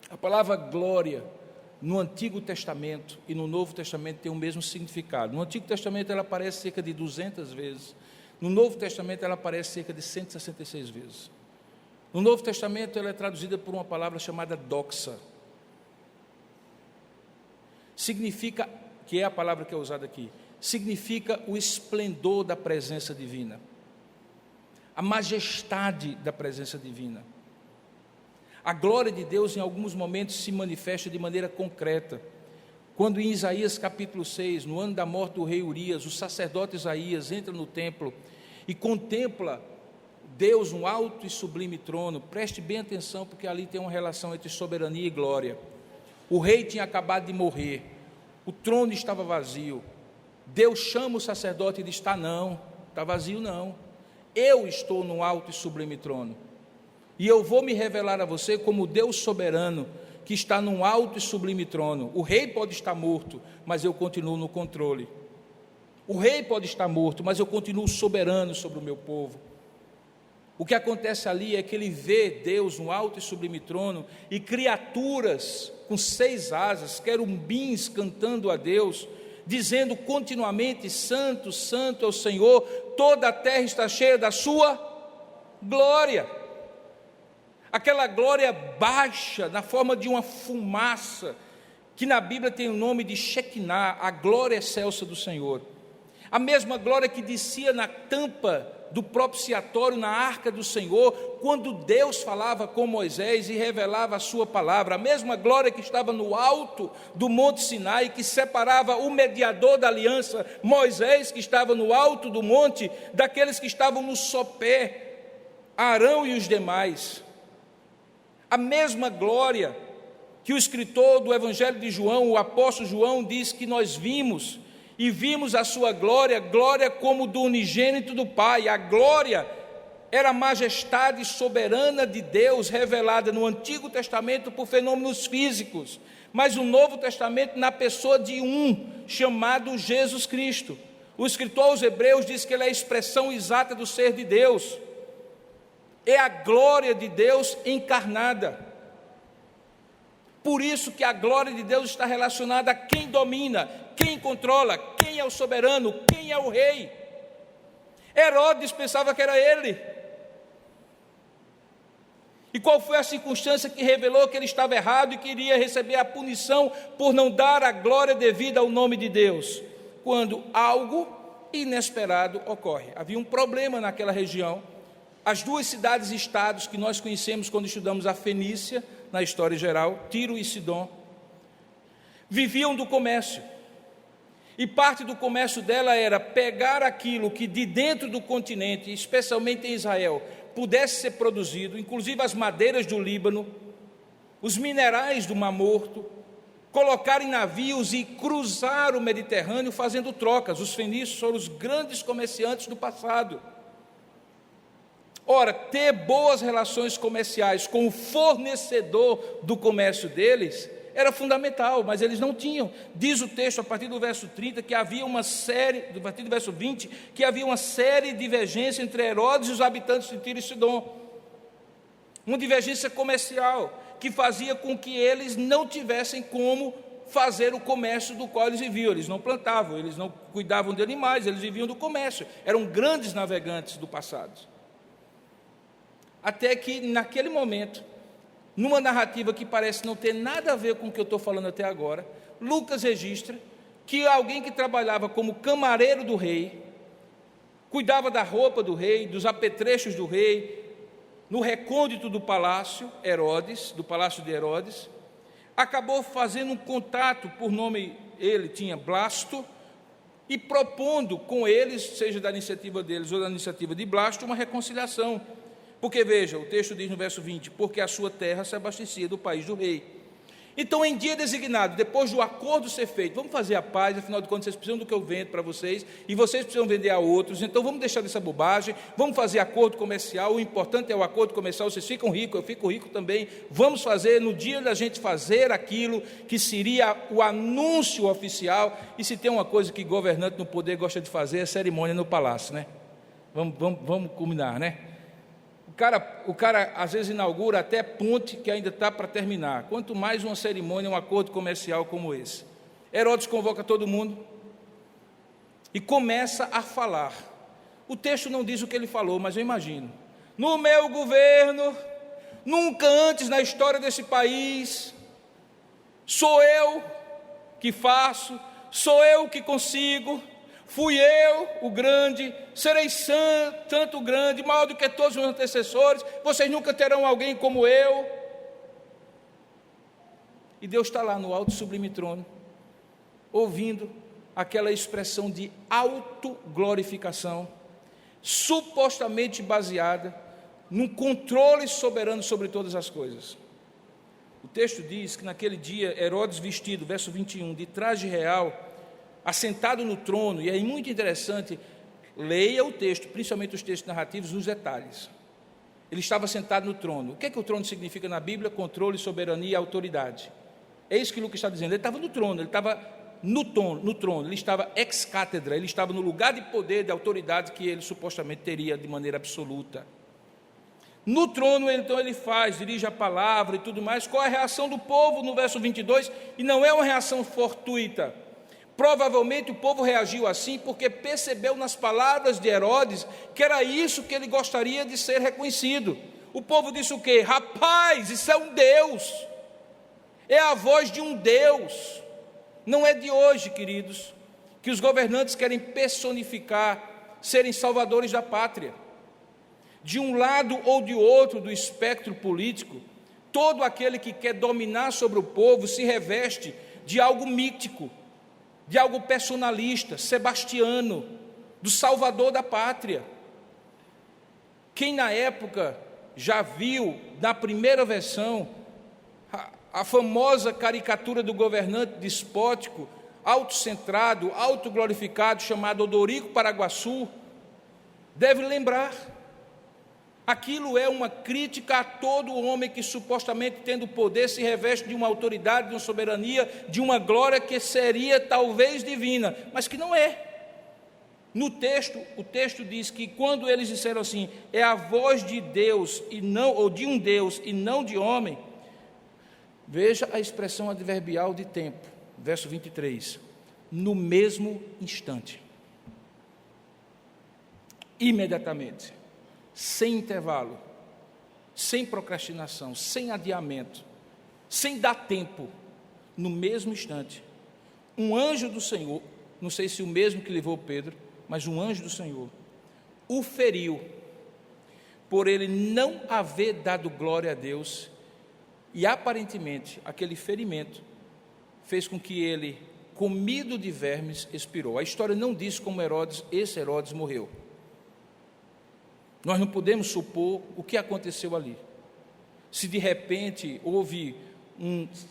A palavra glória no Antigo Testamento e no Novo Testamento tem o mesmo significado. No Antigo Testamento ela aparece cerca de 200 vezes. No Novo Testamento ela aparece cerca de 166 vezes. No Novo Testamento ela é traduzida por uma palavra chamada doxa. Significa, que é a palavra que é usada aqui, significa o esplendor da presença divina, a majestade da presença divina. A glória de Deus em alguns momentos se manifesta de maneira concreta. Quando em Isaías capítulo 6, no ano da morte do rei Urias, o sacerdote Isaías entra no templo e contempla Deus no alto e sublime trono. Preste bem atenção, porque ali tem uma relação entre soberania e glória. O rei tinha acabado de morrer, o trono estava vazio. Deus chama o sacerdote e diz: não, está vazio não. Eu estou no alto e sublime trono, e eu vou me revelar a você como Deus soberano, que está num alto e sublime trono. O rei pode estar morto, mas eu continuo no controle. O rei pode estar morto, mas eu continuo soberano sobre o meu povo. O que acontece ali é que ele vê Deus no alto e sublime trono, e criaturas com 6 asas, querubins cantando a Deus, dizendo continuamente: santo, santo é o Senhor, toda a terra está cheia da sua glória. Aquela glória baixa, na forma de uma fumaça, que na Bíblia tem o nome de Shekinah, a glória excelsa do Senhor. A mesma glória que descia na tampa do propiciatório, na arca do Senhor, quando Deus falava com Moisés e revelava a sua palavra. A mesma glória que estava no alto do monte Sinai, que separava o mediador da aliança, Moisés, que estava no alto do monte, daqueles que estavam no sopé, Arão e os demais. A mesma glória que o escritor do Evangelho de João, o apóstolo João, diz que nós vimos, e vimos a sua glória, glória como do unigênito do Pai. A glória era a majestade soberana de Deus, revelada no Antigo Testamento por fenômenos físicos, mas no Novo Testamento na pessoa de um, chamado Jesus Cristo. O escritor aos Hebreus diz que ele é a expressão exata do ser de Deus, é a glória de Deus encarnada. Por isso que a glória de Deus está relacionada a quem domina, quem controla, quem é o soberano, quem é o rei. Herodes pensava que era ele. E qual foi a circunstância que revelou que ele estava errado e queria receber a punição por não dar a glória devida ao nome de Deus? Quando algo inesperado ocorre. Havia um problema naquela região. As duas cidades-estados que nós conhecemos quando estudamos a Fenícia, na história geral, Tiro e Sidom, viviam do comércio. E parte do comércio dela era pegar aquilo que de dentro do continente, especialmente em Israel, pudesse ser produzido, inclusive as madeiras do Líbano, os minerais do Mar Morto, colocar em navios e cruzar o Mediterrâneo fazendo trocas. Os fenícios foram os grandes comerciantes do passado. Ora, ter boas relações comerciais com o fornecedor do comércio deles era fundamental, mas eles não tinham. Diz o texto, a partir do verso 30, que havia uma série, a partir do verso 20, que havia uma série de divergências entre Herodes e os habitantes de Tiro e Sidom. Uma divergência comercial, que fazia com que eles não tivessem como fazer o comércio do qual eles viviam. Eles não plantavam, eles não cuidavam de animais, eles viviam do comércio. Eram grandes navegantes do passado. Até que, naquele momento, numa narrativa que parece não ter nada a ver com o que eu estou falando até agora, Lucas registra que alguém que trabalhava como camareiro do rei, cuidava da roupa do rei, dos apetrechos do rei, no recôndito do palácio Herodes, do palácio de Herodes, acabou fazendo um contato, por nome ele tinha Blasto, e propondo com eles, seja da iniciativa deles ou da iniciativa de Blasto, uma reconciliação. Porque, veja, o texto diz no verso 20, porque a sua terra se abastecia do país do rei. Então, em dia designado, depois do acordo ser feito, vamos fazer a paz, afinal de contas, vocês precisam do que eu vendo para vocês, e vocês precisam vender a outros, então vamos deixar dessa bobagem, vamos fazer acordo comercial, o importante é o acordo comercial, vocês ficam ricos, eu fico rico também, vamos fazer, no dia da gente fazer aquilo que seria o anúncio oficial, e se tem uma coisa que governante no poder gosta de fazer, é cerimônia no palácio, né? Vamos combinar, né? O cara às vezes inaugura até ponte que ainda está para terminar. Quanto mais uma cerimônia, um acordo comercial como esse. Herodes convoca todo mundo e começa a falar. O texto não diz o que ele falou, mas eu imagino. No meu governo, nunca antes na história desse país, sou eu que faço, sou eu que consigo. Fui eu, o grande, serei tanto grande, maior do que todos os antecessores, vocês nunca terão alguém como eu. E Deus está lá no alto e sublime trono, ouvindo aquela expressão de autoglorificação, supostamente baseada num controle soberano sobre todas as coisas. O texto diz que naquele dia, Herodes vestido, verso 21, de traje real, assentado no trono, e é muito interessante, leia o texto, principalmente os textos narrativos, nos detalhes. Ele estava sentado no trono. O que é que o trono significa na Bíblia? Controle, soberania e autoridade. É isso que Lucas está dizendo. Ele estava no trono, ele estava no trono, ele estava ex cátedra, ele estava no lugar de poder, de autoridade que ele supostamente teria de maneira absoluta. No trono, então, ele dirige a palavra e tudo mais. Qual é a reação do povo no verso 22? E não é uma reação fortuita. Provavelmente o povo reagiu assim porque percebeu nas palavras de Herodes que era isso que ele gostaria de ser reconhecido. O povo disse o quê? Rapaz, isso é um Deus, é a voz de um Deus. Não é de hoje, queridos, que os governantes querem personificar, serem salvadores da pátria. De um lado ou de outro do espectro político, todo aquele que quer dominar sobre o povo se reveste de algo mítico, de algo personalista, sebastiano, do salvador da pátria. Quem na época já viu, na primeira versão, a famosa caricatura do governante despótico, autocentrado, autoglorificado, chamado Odorico Paraguaçu, deve lembrar. Aquilo é uma crítica a todo homem que supostamente tendo poder se reveste de uma autoridade, de uma soberania, de uma glória que seria talvez divina, mas que não é. No texto, o texto diz que quando eles disseram assim, é a voz de Deus e não, ou de um Deus e não de homem, veja a expressão adverbial de tempo, verso 23, no mesmo instante, imediatamente, sem intervalo, sem procrastinação, sem adiamento, sem dar tempo, no mesmo instante, um anjo do Senhor, não sei se o mesmo que levou Pedro, mas um anjo do Senhor, o feriu, por ele não haver dado glória a Deus, e aparentemente aquele ferimento fez com que ele, comido de vermes, expirou. A história não diz como esse Herodes morreu. Nós não podemos supor o que aconteceu ali. Se de repente houve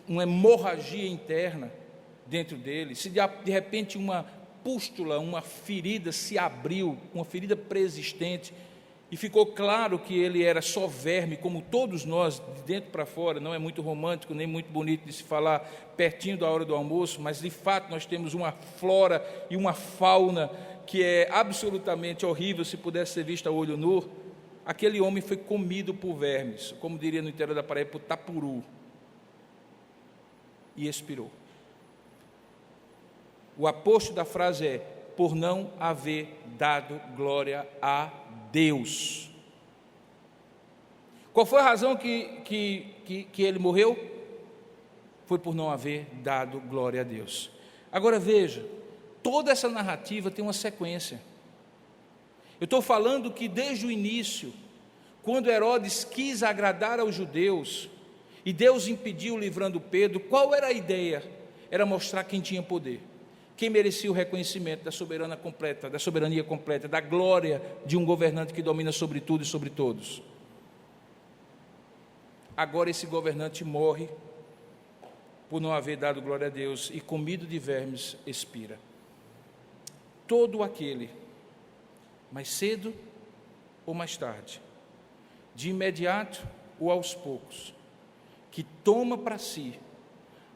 uma hemorragia interna dentro dele, se de repente uma pústula, uma ferida se abriu, uma ferida preexistente, e ficou claro que ele era só verme, como todos nós, de dentro para fora. Não é muito romântico, nem muito bonito de se falar pertinho da hora do almoço, mas de fato nós temos uma flora e uma fauna que é absolutamente horrível se pudesse ser vista a olho nu. Aquele homem foi comido por vermes, como diria no interior da Paraíba, por tapuru, e expirou. O aposto da frase é: por não haver dado glória a Deus. Qual foi a razão que ele morreu? Foi por não haver dado glória a Deus. Agora veja, toda essa narrativa tem uma sequência. Eu estou falando que desde o início, quando Herodes quis agradar aos judeus, e Deus impediu livrando Pedro, qual era a ideia? Era mostrar quem tinha poder, quem merecia o reconhecimento da soberania completa, da glória de um governante que domina sobre tudo e sobre todos. Agora esse governante morre por não haver dado glória a Deus, e comido de vermes expira. Todo aquele, mais cedo ou mais tarde, de imediato ou aos poucos, que toma para si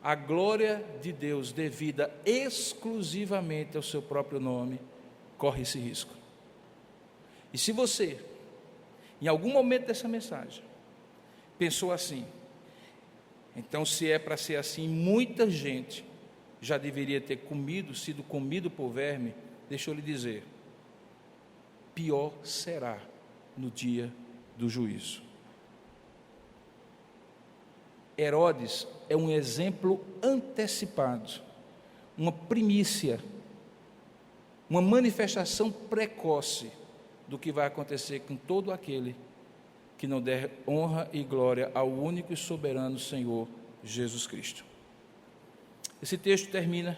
a glória de Deus devida exclusivamente ao seu próprio nome, corre esse risco. E se você, em algum momento dessa mensagem, pensou assim, então se é para ser assim, muita gente já deveria ter sido comido por verme, deixa eu lhe dizer, pior será no dia do juízo. Herodes é um exemplo antecipado, uma primícia, uma manifestação precoce do que vai acontecer com todo aquele que não der honra e glória ao único e soberano Senhor Jesus Cristo. Esse texto termina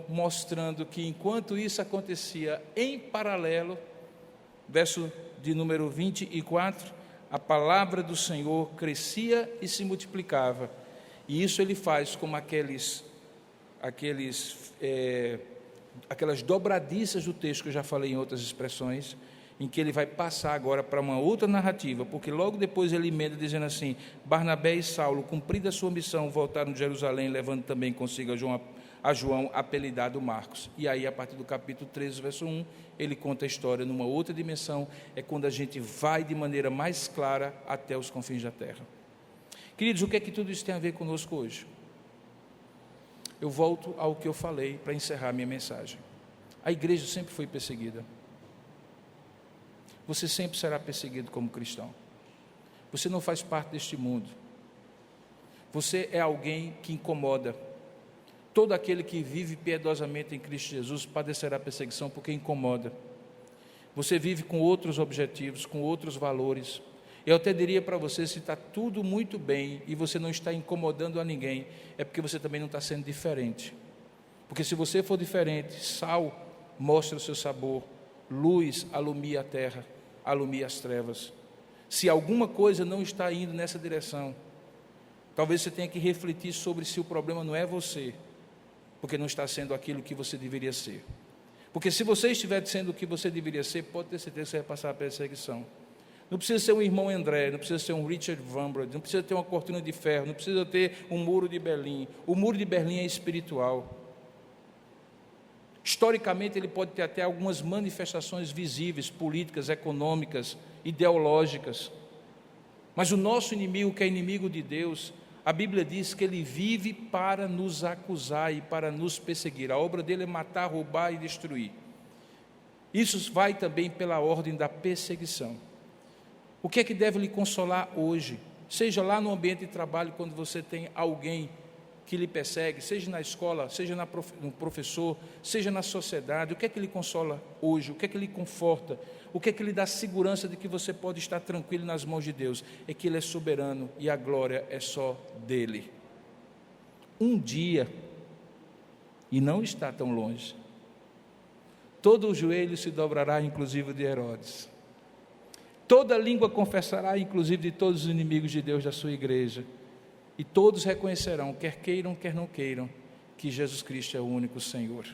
mostrando que enquanto isso acontecia em paralelo, verso de número 24, a palavra do Senhor crescia e se multiplicava, e isso ele faz como aquelas dobradiças do texto que eu já falei em outras expressões, em que ele vai passar agora para uma outra narrativa, porque logo depois ele emenda dizendo assim: Barnabé e Saulo, cumprida a sua missão, voltaram de Jerusalém, levando também consigo a João, apelidado Marcos. E aí, a partir do capítulo 13, verso 1, ele conta a história numa outra dimensão, é quando a gente vai de maneira mais clara até os confins da terra. Queridos, o que é que tudo isso tem a ver conosco hoje? Eu volto ao que eu falei para encerrar minha mensagem. A igreja sempre foi perseguida. Você sempre será perseguido como cristão. Você não faz parte deste mundo. Você é alguém que incomoda. Todo aquele que vive piedosamente em Cristo Jesus padecerá perseguição porque incomoda. Você vive com outros objetivos, com outros valores. Eu até diria para você, se está tudo muito bem e você não está incomodando a ninguém, é porque você também não está sendo diferente. Porque se você for diferente, sal mostra o seu sabor, luz alumia a terra, alumia as trevas. Se alguma coisa não está indo nessa direção, talvez você tenha que refletir sobre se o problema não é você, porque não está sendo aquilo que você deveria ser. Porque se você estiver sendo o que você deveria ser, pode ter certeza que você vai passar a perseguição. Não precisa ser um irmão André, não precisa ser um Richard Wurmbrand, não precisa ter uma cortina de ferro, não precisa ter um muro de Berlim. O muro de Berlim é espiritual. Historicamente, ele pode ter até algumas manifestações visíveis, políticas, econômicas, ideológicas. Mas o nosso inimigo, que é inimigo de Deus, a Bíblia diz que ele vive para nos acusar e para nos perseguir. A obra dele é matar, roubar e destruir. Isso vai também pela ordem da perseguição. O que é que deve lhe consolar hoje? Seja lá no ambiente de trabalho, quando você tem alguém que lhe persegue, seja na escola, seja no professor, seja na sociedade, o que é que lhe consola hoje? O que é que lhe conforta? O que é que lhe dá segurança de que você pode estar tranquilo nas mãos de Deus? É que Ele é soberano e a glória é só dEle. Um dia, e não está tão longe, todo o joelho se dobrará, inclusive de Herodes. Toda língua confessará, inclusive de todos os inimigos de Deus da sua igreja. E todos reconhecerão, quer queiram, quer não queiram, que Jesus Cristo é o único Senhor.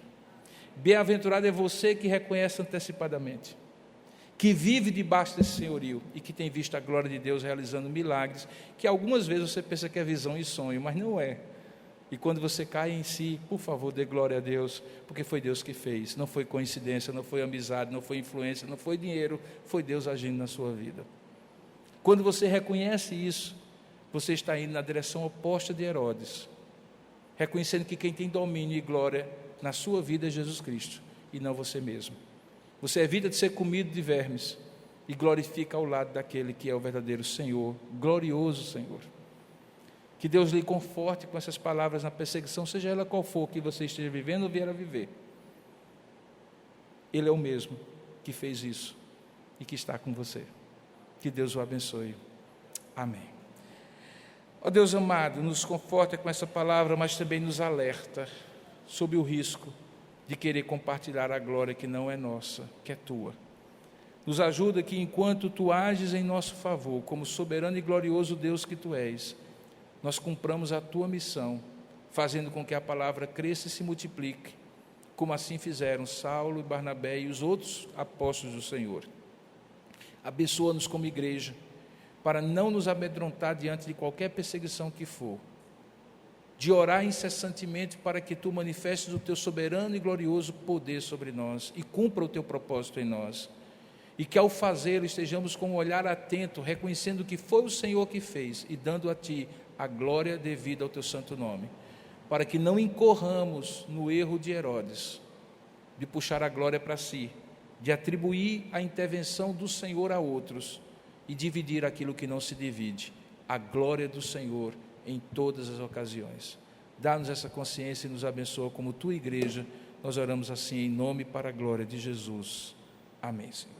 Bem-aventurado é você que reconhece antecipadamente, que vive debaixo desse senhorio e que tem visto a glória de Deus realizando milagres, que algumas vezes você pensa que é visão e sonho, mas não é. E quando você cai em si, por favor, dê glória a Deus, porque foi Deus que fez, não foi coincidência, não foi amizade, não foi influência, não foi dinheiro, foi Deus agindo na sua vida. Quando você reconhece isso, você está indo na direção oposta de Herodes, reconhecendo que quem tem domínio e glória na sua vida é Jesus Cristo, e não você mesmo. Você evita de ser comido de vermes, e glorifica ao lado daquele que é o verdadeiro Senhor, glorioso Senhor. Que Deus lhe conforte com essas palavras na perseguição, seja ela qual for que você esteja vivendo ou vier a viver. Ele é o mesmo que fez isso e que está com você. Que Deus o abençoe. Amém. Ó Deus amado, nos conforta com essa palavra, mas também nos alerta sobre o risco de querer compartilhar a glória que não é nossa, que é tua. Nos ajuda que enquanto tu ages em nosso favor, como soberano e glorioso Deus que tu és, nós cumpramos a tua missão, fazendo com que a palavra cresça e se multiplique, como assim fizeram Saulo e Barnabé e os outros apóstolos do Senhor. Abençoa-nos como igreja, para não nos amedrontar diante de qualquer perseguição que for, de orar incessantemente para que tu manifestes o teu soberano e glorioso poder sobre nós e cumpra o teu propósito em nós, e que ao fazê-lo estejamos com um olhar atento, reconhecendo que foi o Senhor que fez e dando a ti a glória devida ao teu santo nome, para que não incorramos no erro de Herodes, de puxar a glória para si, de atribuir a intervenção do Senhor a outros e dividir aquilo que não se divide, a glória do Senhor em todas as ocasiões. Dá-nos essa consciência e nos abençoa como tua igreja. Nós oramos assim em nome e para a glória de Jesus. Amém, Senhor.